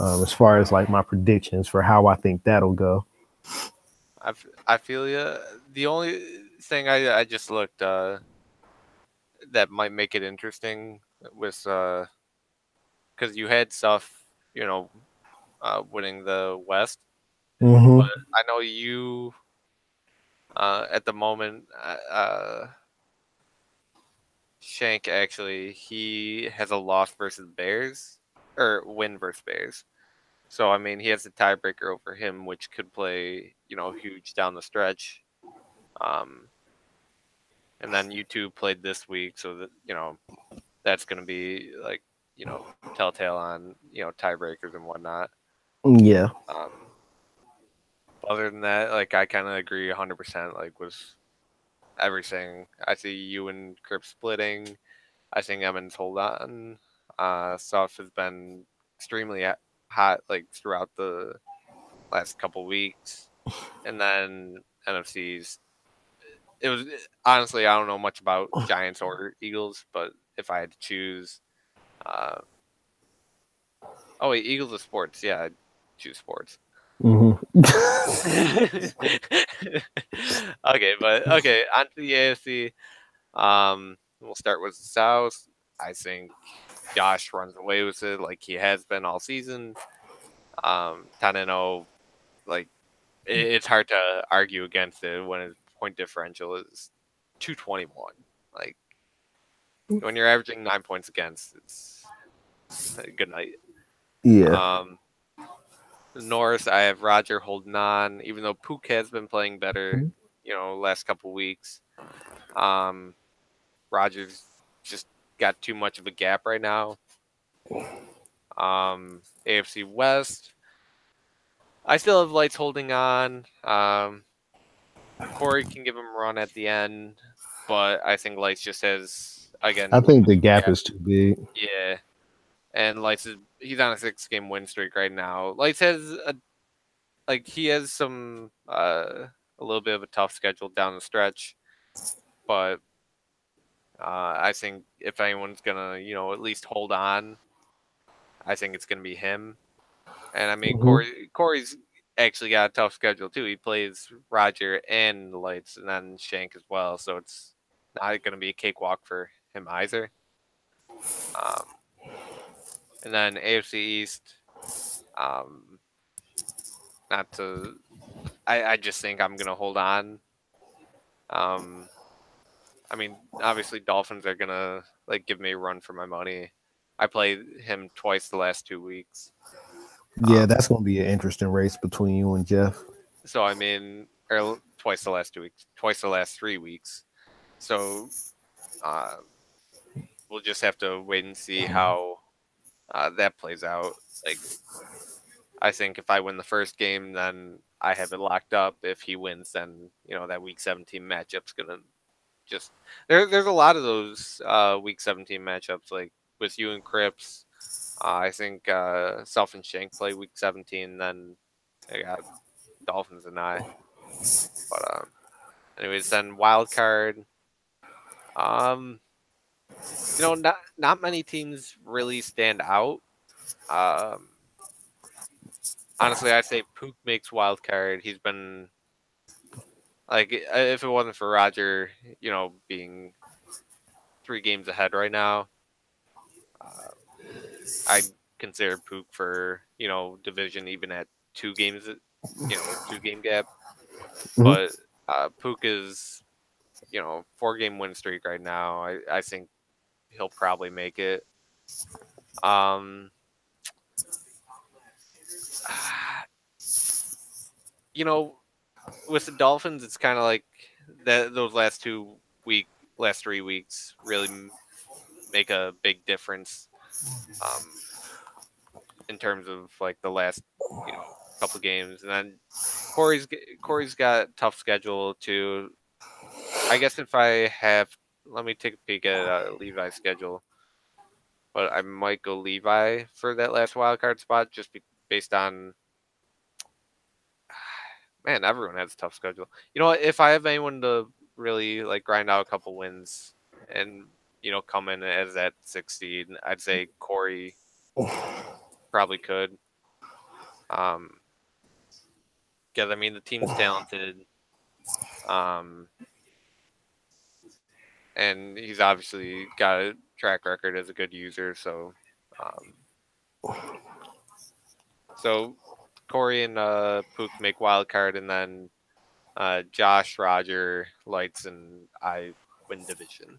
As far as like my predictions for how I think that'll go. I feel you. The only thing I just looked that might make it interesting was because you had stuff, winning the West, Mm-hmm. but I know you at the moment. Shank actually he has a loss versus Bears or win versus Bears. So I mean he has a tiebreaker over him, which could play huge down the stretch. Um, and then you two played this week, so that that's going to be like telltale on tiebreakers and whatnot. Yeah. Other than that, like I kind of agree 100%. Like with everything, I see you and Crip splitting. I think Emmons hold on. Stuff has been extremely hot like throughout the last couple weeks, and then NFC's. It was honestly I don't know much about Giants or Eagles, but if I had to choose, uh, oh wait, Eagles of sports, yeah, I'd choose sports. Mm-hmm. Okay, on to the AFC. We'll start with the South. I think Josh runs away with it like he has been all season. 10-0, like it's hard to argue against it when his point differential is 221. Like when you're averaging 9 points against, it's a good night. Yeah. North, I have Roger holding on, even though Pook has been playing better, last couple weeks. Rogers just got too much of a gap right now. AFC West, I still have Lights holding on. Corey can give him a run at the end, but I think Lights just has I again. think the gap is too big. Yeah, and Lights he's on a 6-game win streak right now. Lights has he has some a little bit of a tough schedule down the stretch, but I think if anyone's gonna at least hold on, I think it's gonna be him. And I mean Mm-hmm. Corey's actually got a tough schedule too. He plays Roger and the Lights, and then Shank as well. So it's not gonna be a cakewalk for him either. And then AFC East, um, not to. I just think I'm gonna hold on. I mean, obviously Dolphins are gonna give me a run for my money. I played him twice the last 2 weeks. Yeah, that's gonna be an interesting race between you and Jeff. So I mean, or twice the last 2 weeks, twice the last 3 weeks. So uh, we'll just have to wait and see how that plays out. Like, I think if I win the first game, then I have it locked up. If he wins, then that Week 17 matchup's gonna just there's a lot of those Week 17 matchups like with you and Crips. I think Self and Shank play Week 17. Then I got Dolphins and I. But anyways, then wild card. Um, not many teams really stand out. Um, honestly, I'd say Pook makes wild card. He's been if it wasn't for Roger, being 3 games ahead right now, I'd consider Pook for division even at 2 games, 2-game gap. Mm-hmm. But Pook is 4-game win streak right now. I think he'll probably make it. Um, with the Dolphins, it's kind of like that. Those last 3 weeks really make a big difference. in terms of like the last couple games, and then Corey's got a tough schedule too. I guess if I have, let me take a peek at Levi's schedule, but I might go Levi for that last wild card spot just based on. Man, everyone has a tough schedule. You know what? If I have anyone to really like grind out a couple wins and come in as that 16, I'd say Corey probably could. Because I mean the team's talented, and he's obviously got a track record as a good user. So Corey and Pook make wild card, and then Josh, Roger, Lights, and I win division.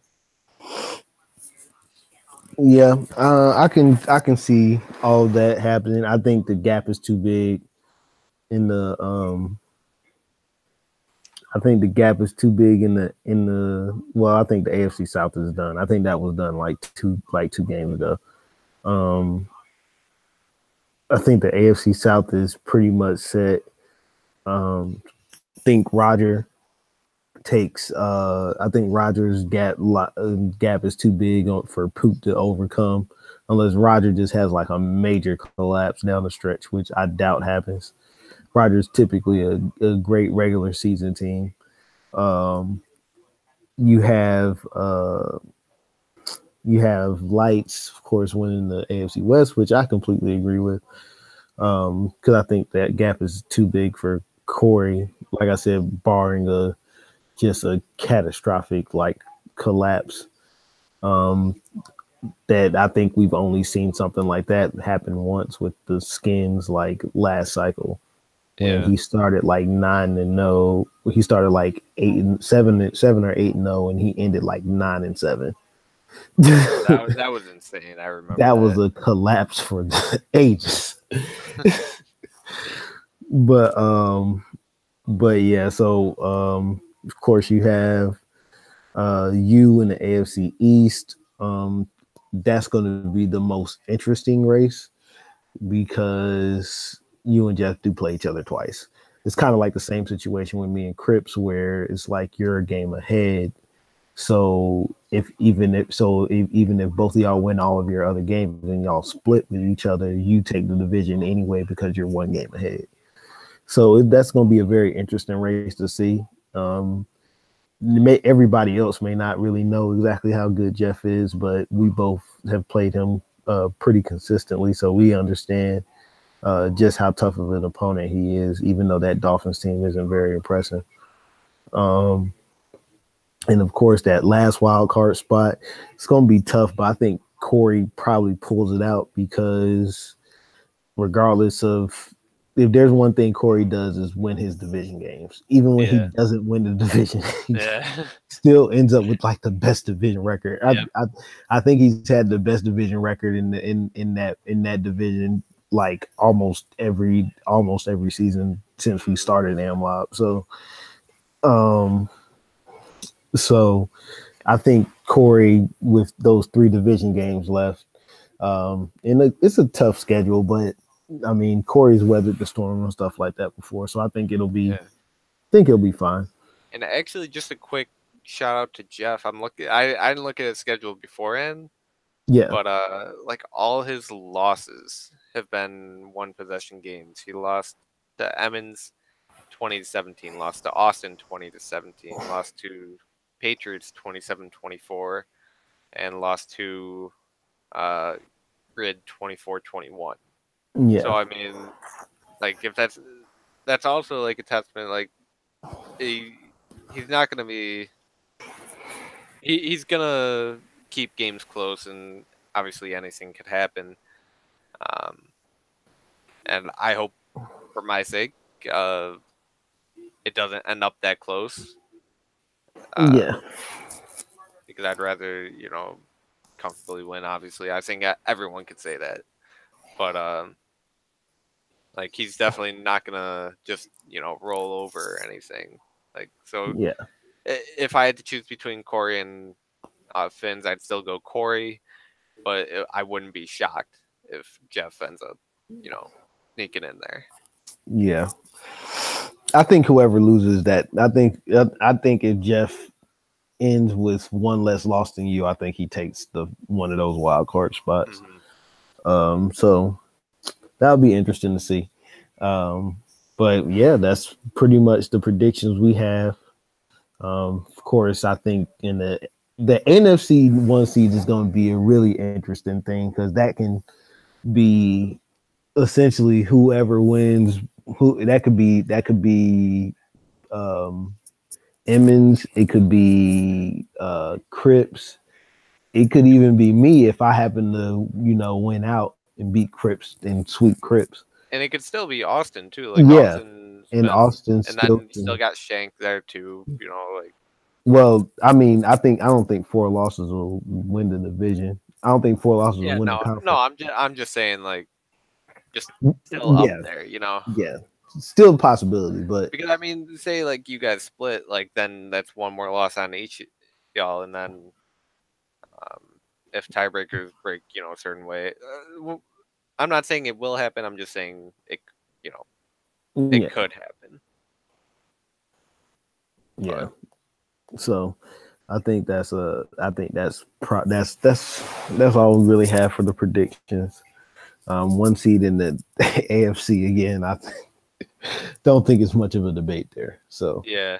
Yeah, I can see all of that happening. I think the gap is too big in the I think the gap is too big in the well, I think the AFC South is done. I think that was done like two games ago. I think the AFC South is pretty much set. I think Roger takes I think Roger's gap is too big for Poop to overcome unless Roger just has like a major collapse down the stretch, which I doubt happens. Roger's typically a great regular season team. You have Lights, of course, winning the AFC West, which I completely agree with. Because I think that gap is too big for Corey. Like I said, barring just a catastrophic like collapse. That I think we've only seen something like that happen once with the Skins like last cycle. When he started like 9-0, he started like 7 or 8-0, and he ended like 9-7. That was insane. I remember that was a collapse for ages. but yeah, so of course you have you in the AFC East. That's going to be the most interesting race because you and Jeff do play each other twice. It's kind of like the same situation with me and Crips, where it's like you're a game ahead. So even if both of y'all win all of your other games and y'all split with each other, you take the division anyway because you're one game ahead. So that's going to be a very interesting race to see. Everybody else may not really know exactly how good Jeff is, but we both have played him pretty consistently, so we understand just how tough of an opponent he is, even though that Dolphins team isn't very impressive. And of course, that last wild card spot, it's going to be tough, but I think Corey probably pulls it out because regardless of if there's one thing Corey does is win his division games. Even when he doesn't win the division, he still ends up with like the best division record. I think he's had the best division record in that division like almost every season since we started AMLoB. So I think Corey, with those 3 division games left, and it's a tough schedule, but I mean, Corey's weathered the storm and stuff like that before, so I think it'll be fine. And actually, just a quick shout out to Jeff. I didn't look at his schedule beforehand. Yeah, but like all his losses have been 1 possession games. He lost to Emmons 20-17, lost to Austin 20-17, lost to Patriots 27-24, and lost to Grid 24-21. Yeah. So I mean, like if that's also like a testament. Like he's not gonna be. He's gonna keep games close, and obviously anything could happen. And I hope, for my sake, it doesn't end up that close. Because I'd rather comfortably win. Obviously, I think everyone could say that, but like he's definitely not gonna just roll over or anything. Like so, if I had to choose between Corey and Finns, I'd still go Corey. but I wouldn't be shocked if Jeff ends up, sneaking in there. Yeah. I think whoever loses that, I think if Jeff ends with one less loss than you, I think he takes the one of those wild card spots. Mm-hmm. So that'll be interesting to see. But yeah, that's pretty much the predictions we have. Of course, I think in the NFC 1 seed is going to be a really interesting thing because that can be essentially whoever wins. Who that could be um, Emmons. It could be Cripps. It could even be me if I happen to win out and beat Cripps and sweep Cripps. And it could still be Austin too. Yeah, Austin's and Austin and still then still got Shank there too. Well, I mean, I don't think 4 losses will win the division. I don't think 4 losses will win the conference. No, I'm just saying just still up there. Yeah, still a possibility, but because I mean, say you guys split, then that's one more loss on each y'all, and then if tiebreakers break, a certain way, I'm not saying it will happen. I'm just saying it could happen. Yeah. So I think that's all we really have for the predictions. 1 seed in the AFC again. I don't think it's much of a debate there. So yeah,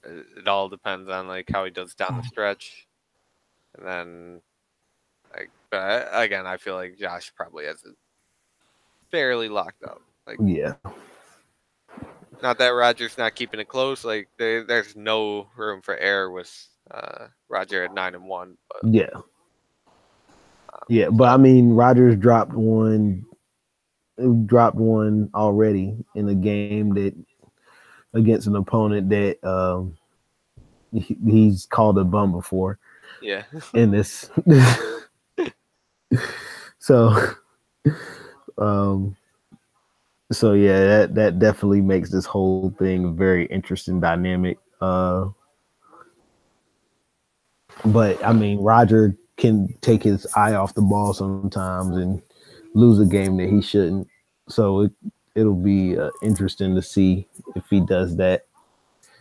it all depends on how he does down the stretch, and then but again, I feel like Josh probably has it fairly locked up. Yeah. Not that Roger's not keeping it close. There's no room for error with Roger at 9-1. But, yeah, but I mean, Rogers dropped one already in a game that against an opponent that he's called a bum before. Yeah. In this, so yeah, that definitely makes this whole thing a very interesting dynamic. But I mean, Roger can take his eye off the ball sometimes and lose a game that he shouldn't. So it'll be interesting to see if he does that.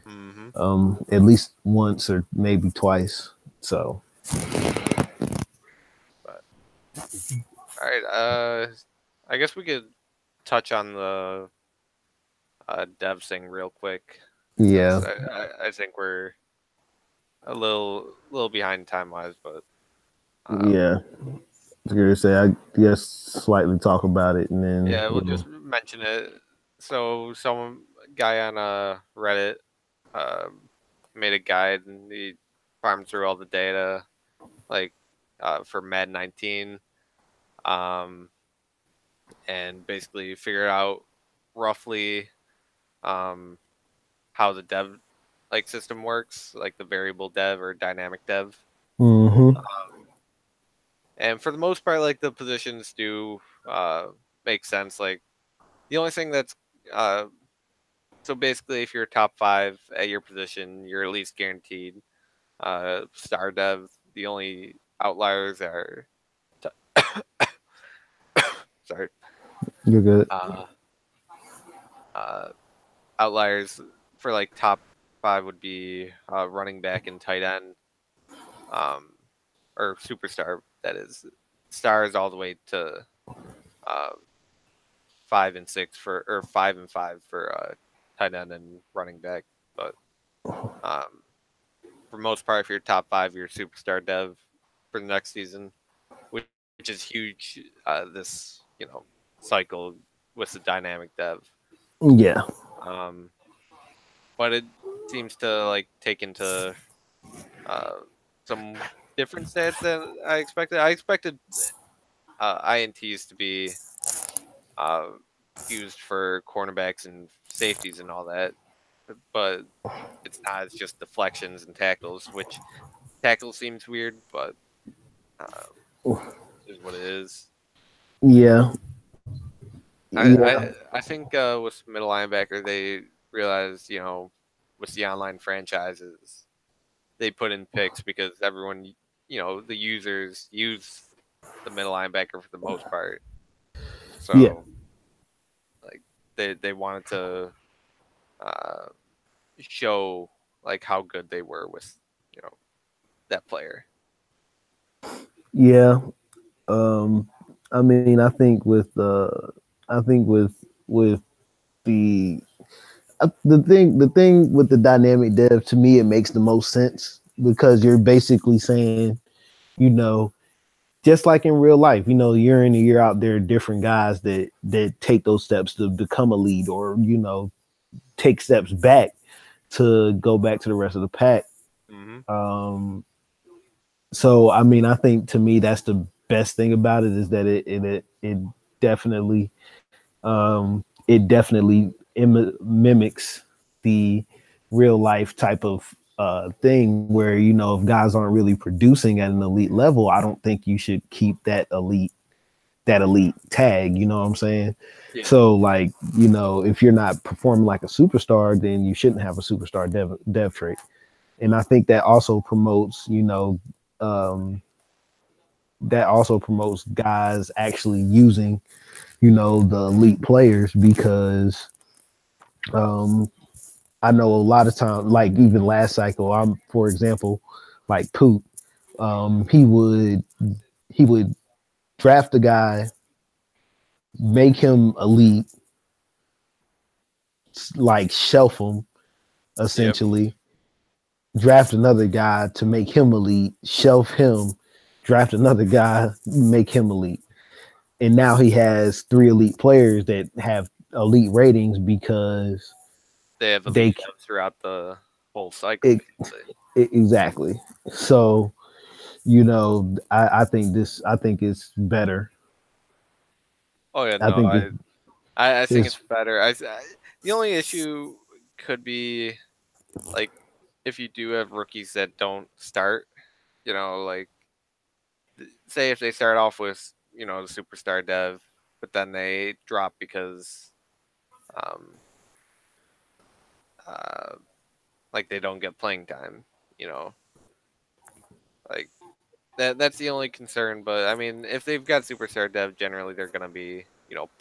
Mm-hmm. At least once or maybe twice. So. But, all right. I guess we could touch on the Dev thing real quick. Yeah. I think we're a little behind time wise, but yeah. I was gonna say, I guess slightly talk about it and then we'll just mention it. So some guy on Reddit made a guide and he farmed through all the data for Madden 19 and basically figured out roughly how the dev system works, the variable dev or dynamic dev. Mm-hmm. And for the most part, the positions do make sense. The only thing that's so basically, if you're top 5 at your position, you're at least guaranteed star dev. The only outliers are sorry, you're good. Outliers for top 5 would be running back and tight end, or superstar. That is, stars all the way to 5 and 6 or 5 and 5 for tight end and running back. But for most part, if you're top 5, you're superstar dev for the next season, which is huge. This cycle with the dynamic dev. Yeah. But it seems to take into some different stats than I expected. I expected INTs to be used for cornerbacks and safeties and all that, but it's not. It's just deflections and tackles, which tackle seems weird, but is what it is. Yeah. I think with middle linebacker, they realized, with the online franchises, they put in picks because everyone, the users use the middle linebacker for the most part. So, Yeah. like they wanted to show like how good they were with that player. Yeah. I mean, I think with the the thing with the dynamic dev, to me, it makes the most sense because you're basically saying, you know, just like in real life, year in and year out, there are different guys that take those steps to become a lead, or take steps back to go back to the rest of the pack. Mm-hmm. So I mean, I think to me that's the best thing about it, is that it definitely mimics the real life type of thing where, if guys aren't really producing at an elite level, I don't think you should keep that elite tag. You know what I'm saying? Yeah. So like, if you're not performing like a superstar, then you shouldn't have a superstar dev trait. And I think that also promotes, um, guys actually using, the elite players, because I know a lot of times, like even last cycle, for example, like Poot, he would draft a guy, make him elite, like shelf him Yep. essentially, draft another guy to make him elite, shelf him, draft another guy, make him elite. And now he has 3 elite players that have elite ratings because They have they elite depth throughout the whole cycle. exactly. So, I think it's better. Oh yeah, I no, think I think it's it's better. The only issue could be like if you do have rookies that don't start, like say if they start off with the superstar dev, but then they drop because um uh like they don't get playing time, like that's the only concern. But I mean, if they've got superstar dev, generally they're gonna be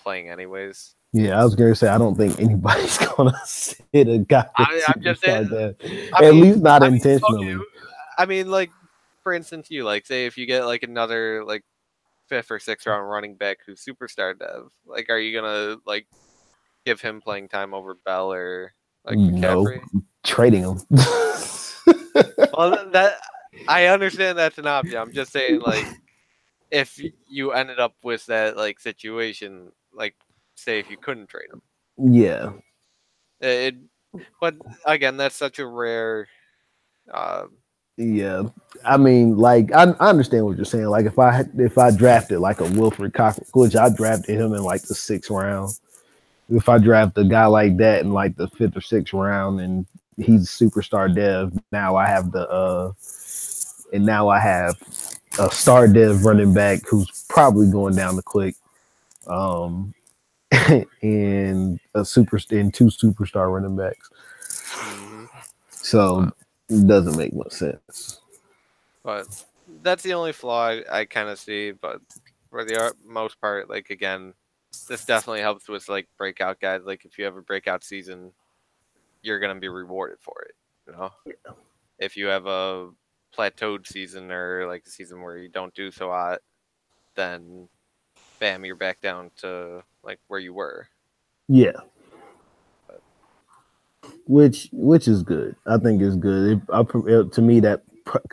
playing anyways. yeah. I was gonna say I don't think anybody's gonna sit a guy with I'm just saying. superstar dev, I at mean, least not okay. intentionally. I mean, like for instance, you like say if you get like another like fifth or sixth round running back who's superstar dev, like are you gonna like give him playing time over Bell or like No, McCaffrey? trading him. Well, that I understand that's an option. I'm just saying like if you ended up with that like situation, like say if you couldn't trade him, Yeah, it. But again, that's such a rare. Uh, yeah. I mean, like I understand what you're saying. Like if I drafted like a Wilfred Cochran, which I drafted him in like the 6th round. If I draft a guy like that in like the 5th or 6th round, and he's superstar dev, now I have a star dev running back who's probably going down the quick, um, and two superstar running backs. mm-hmm. So it doesn't make much sense. But that's the only flaw I kind of see. But for the most part, like again, this definitely helps with like breakout guys. Like if you have a breakout season, you're gonna be rewarded for it. If you have a plateaued season or like a season where you don't do so hot, then bam, you're back down to like where you were. Yeah, But, which is good. I think it's good. To me, that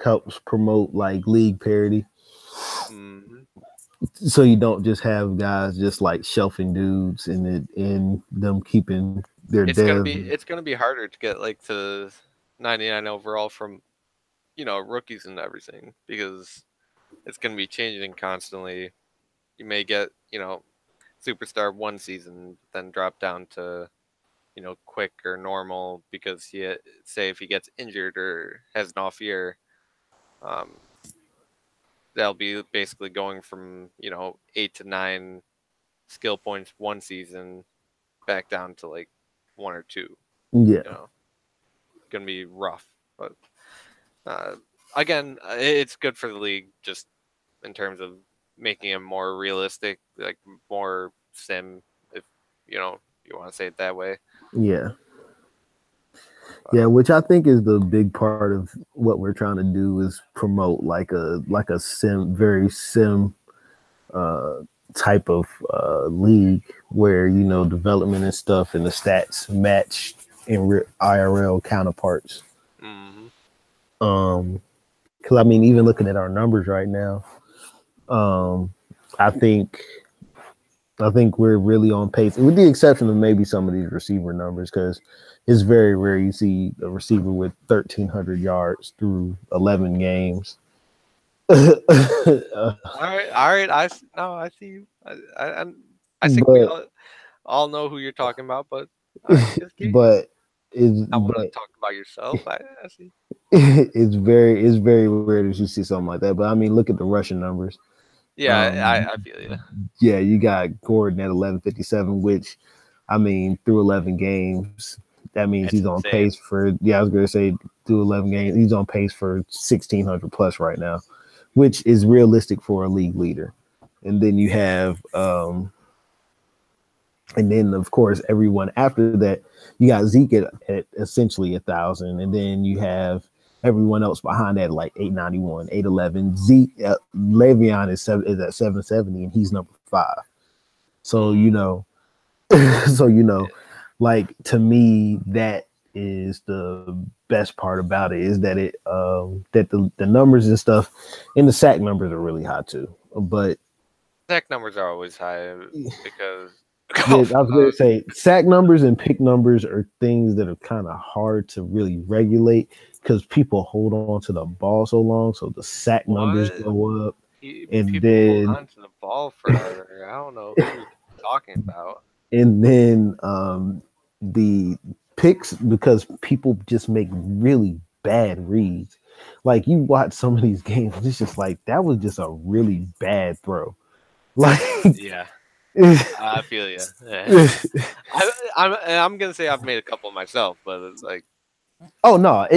helps promote like league parity, mm-hmm. so you don't just have guys just like shelving dudes and them keeping their dev. It's gonna be harder to get like to 99 overall from rookies and everything because it's gonna be changing constantly. You may get superstar one season, then drop down to quick or normal because say if he gets injured or has an off year, um, they'll be basically going from 8 to 9 skill points one season back down to like 1 or 2. Yeah, Gonna be rough, but again, it's good for the league just in terms of making it more realistic, like more sim, if you want to say it that way. Yeah. Yeah, which I think is the big part of what we're trying to do is promote like a very sim uh, type of league where development and stuff and the stats match in IRL counterparts. Mm-hmm. Because I mean, even looking at our numbers right now, um, I think we're really on pace, with the exception of maybe some of these receiver numbers, because it's very rare you see a receiver with 1,300 yards through 11 games. All right. I see you. I think we But all know who you're talking about, but all right, just keep. but I want to but talk about yourself. I see. it's very rare that you see something like that. But I mean, look at the rushing numbers. Yeah, I feel you. Yeah, you got Gordon at 1157, which I mean, through 11 games, that means It's he's on insane. pace for. Yeah, I was going to say through 11 games, he's on pace for 1,600 plus right now, which is realistic for a league leader. And then you have, and then of course everyone after that, you got Zeke at essentially 1,000, and then you have everyone else behind that like 891, 811. Zeke, Le'Veon is at 770, and he's number 5. So like, to me, that is the best part about it, is that the numbers and stuff, and the sack numbers are really high too. But Sack numbers are always high because yeah, I was going to say sack numbers and pick numbers are things that are kind of hard to really regulate because people hold on to the ball so long, so the sack numbers go up, and people hold then on to the ball forever. I don't know who you're talking about. and then the picks, because people just make really bad reads. Like, you watch some of these games, it's just like that was just a really bad throw. Like, Yeah, I feel you. Yeah. I'm gonna say I've made a couple myself, but it's like, oh no,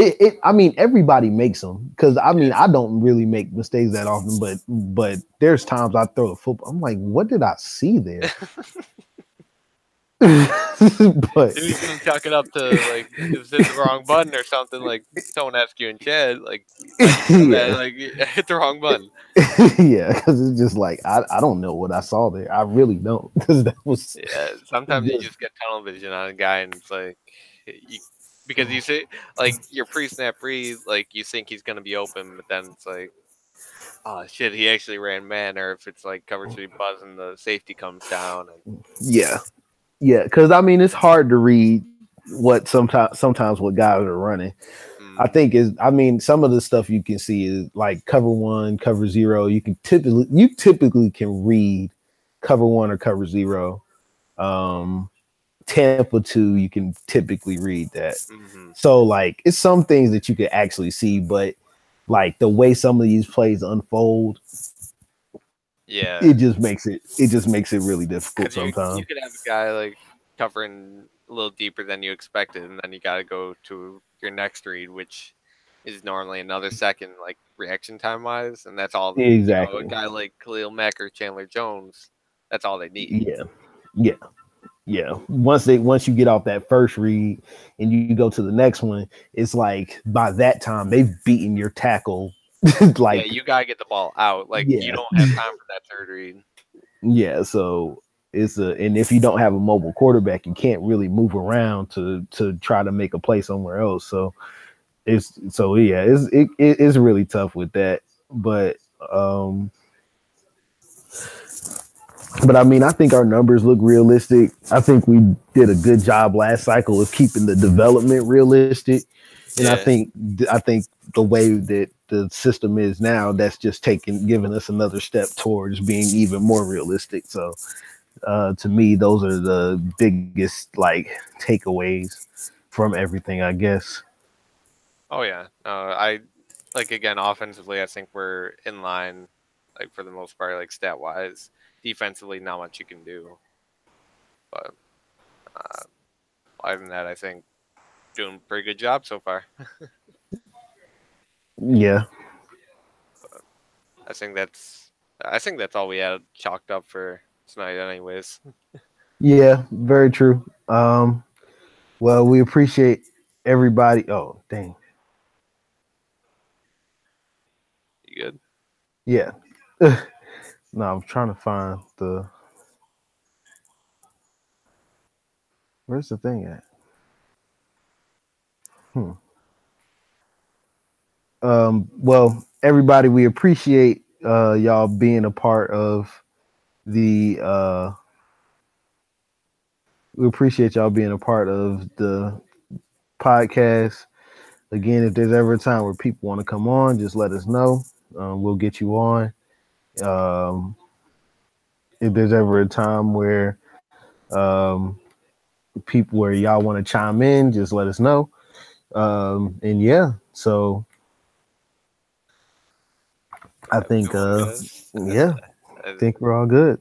I mean, everybody makes them, because I mean, I don't really make mistakes that often, but there's times I throw the football, I'm like, what did I see there? But he's gonna chalk it up to like if it's the wrong button or something. Like someone asked you in chat, like why'd you do that? yeah, Like hit the wrong button. yeah, because it's just like I don't know what I saw there. I really don't, because that was Sometimes you just just get tunnel vision on a guy, and it's like because you see like your pre-snap read, like you think he's gonna be open, but then it's like, oh shit, he actually ran man. Or if it's like cover 3 buzz and the safety comes down, and yeah, because I mean, it's hard to read what sometimes what guys are running. I think I mean, some of the stuff you can see is like cover 1, cover 0. You typically can read cover 1 or cover 0. Tampa 2, you can typically read that. So like, it's some things that you can actually see, but like the way some of these plays unfold, it just makes it really difficult sometimes. You could have a guy like covering a little deeper than you expected, and then you got to go to your next read, which is normally another second, like reaction time wise, and that's all. Exactly. A guy like Khalil Mack or Chandler Jones, that's all they need. Yeah. Once you get off that first read and you go to the next one, it's like by that time they've beaten your tackle. Like, you gotta get the ball out. Like you don't have time for that third read. Yeah, so and if you don't have a mobile quarterback, you can't really move around to try to make a play somewhere else. So it's really tough with that. But I mean, I think our numbers look realistic. I think we did a good job last cycle of keeping the development realistic. And I think the way that the system is now, that's just giving us another step towards being even more realistic. So to me, those are the biggest like takeaways from everything, I guess. Oh yeah, I like, again, offensively, I think we're in line, like for the most part, like stat wise. Defensively, not much you can do, but other than that, I think doing a pretty good job so far. Yeah. I think that's I think that's all we had chalked up for tonight, anyways. Yeah, very true. Well, we appreciate everybody. Oh, dang. You good? Yeah. No, I'm trying to find the. Where's the thing at? Well, everybody, we appreciate y'all being a part of the. We appreciate y'all being a part of the podcast. Again, if there's ever a time where people want to come on, just let us know. We'll get you on. If there's ever a time where people where y'all want to chime in, just let us know. And yeah, so I think yeah, I think we're all good.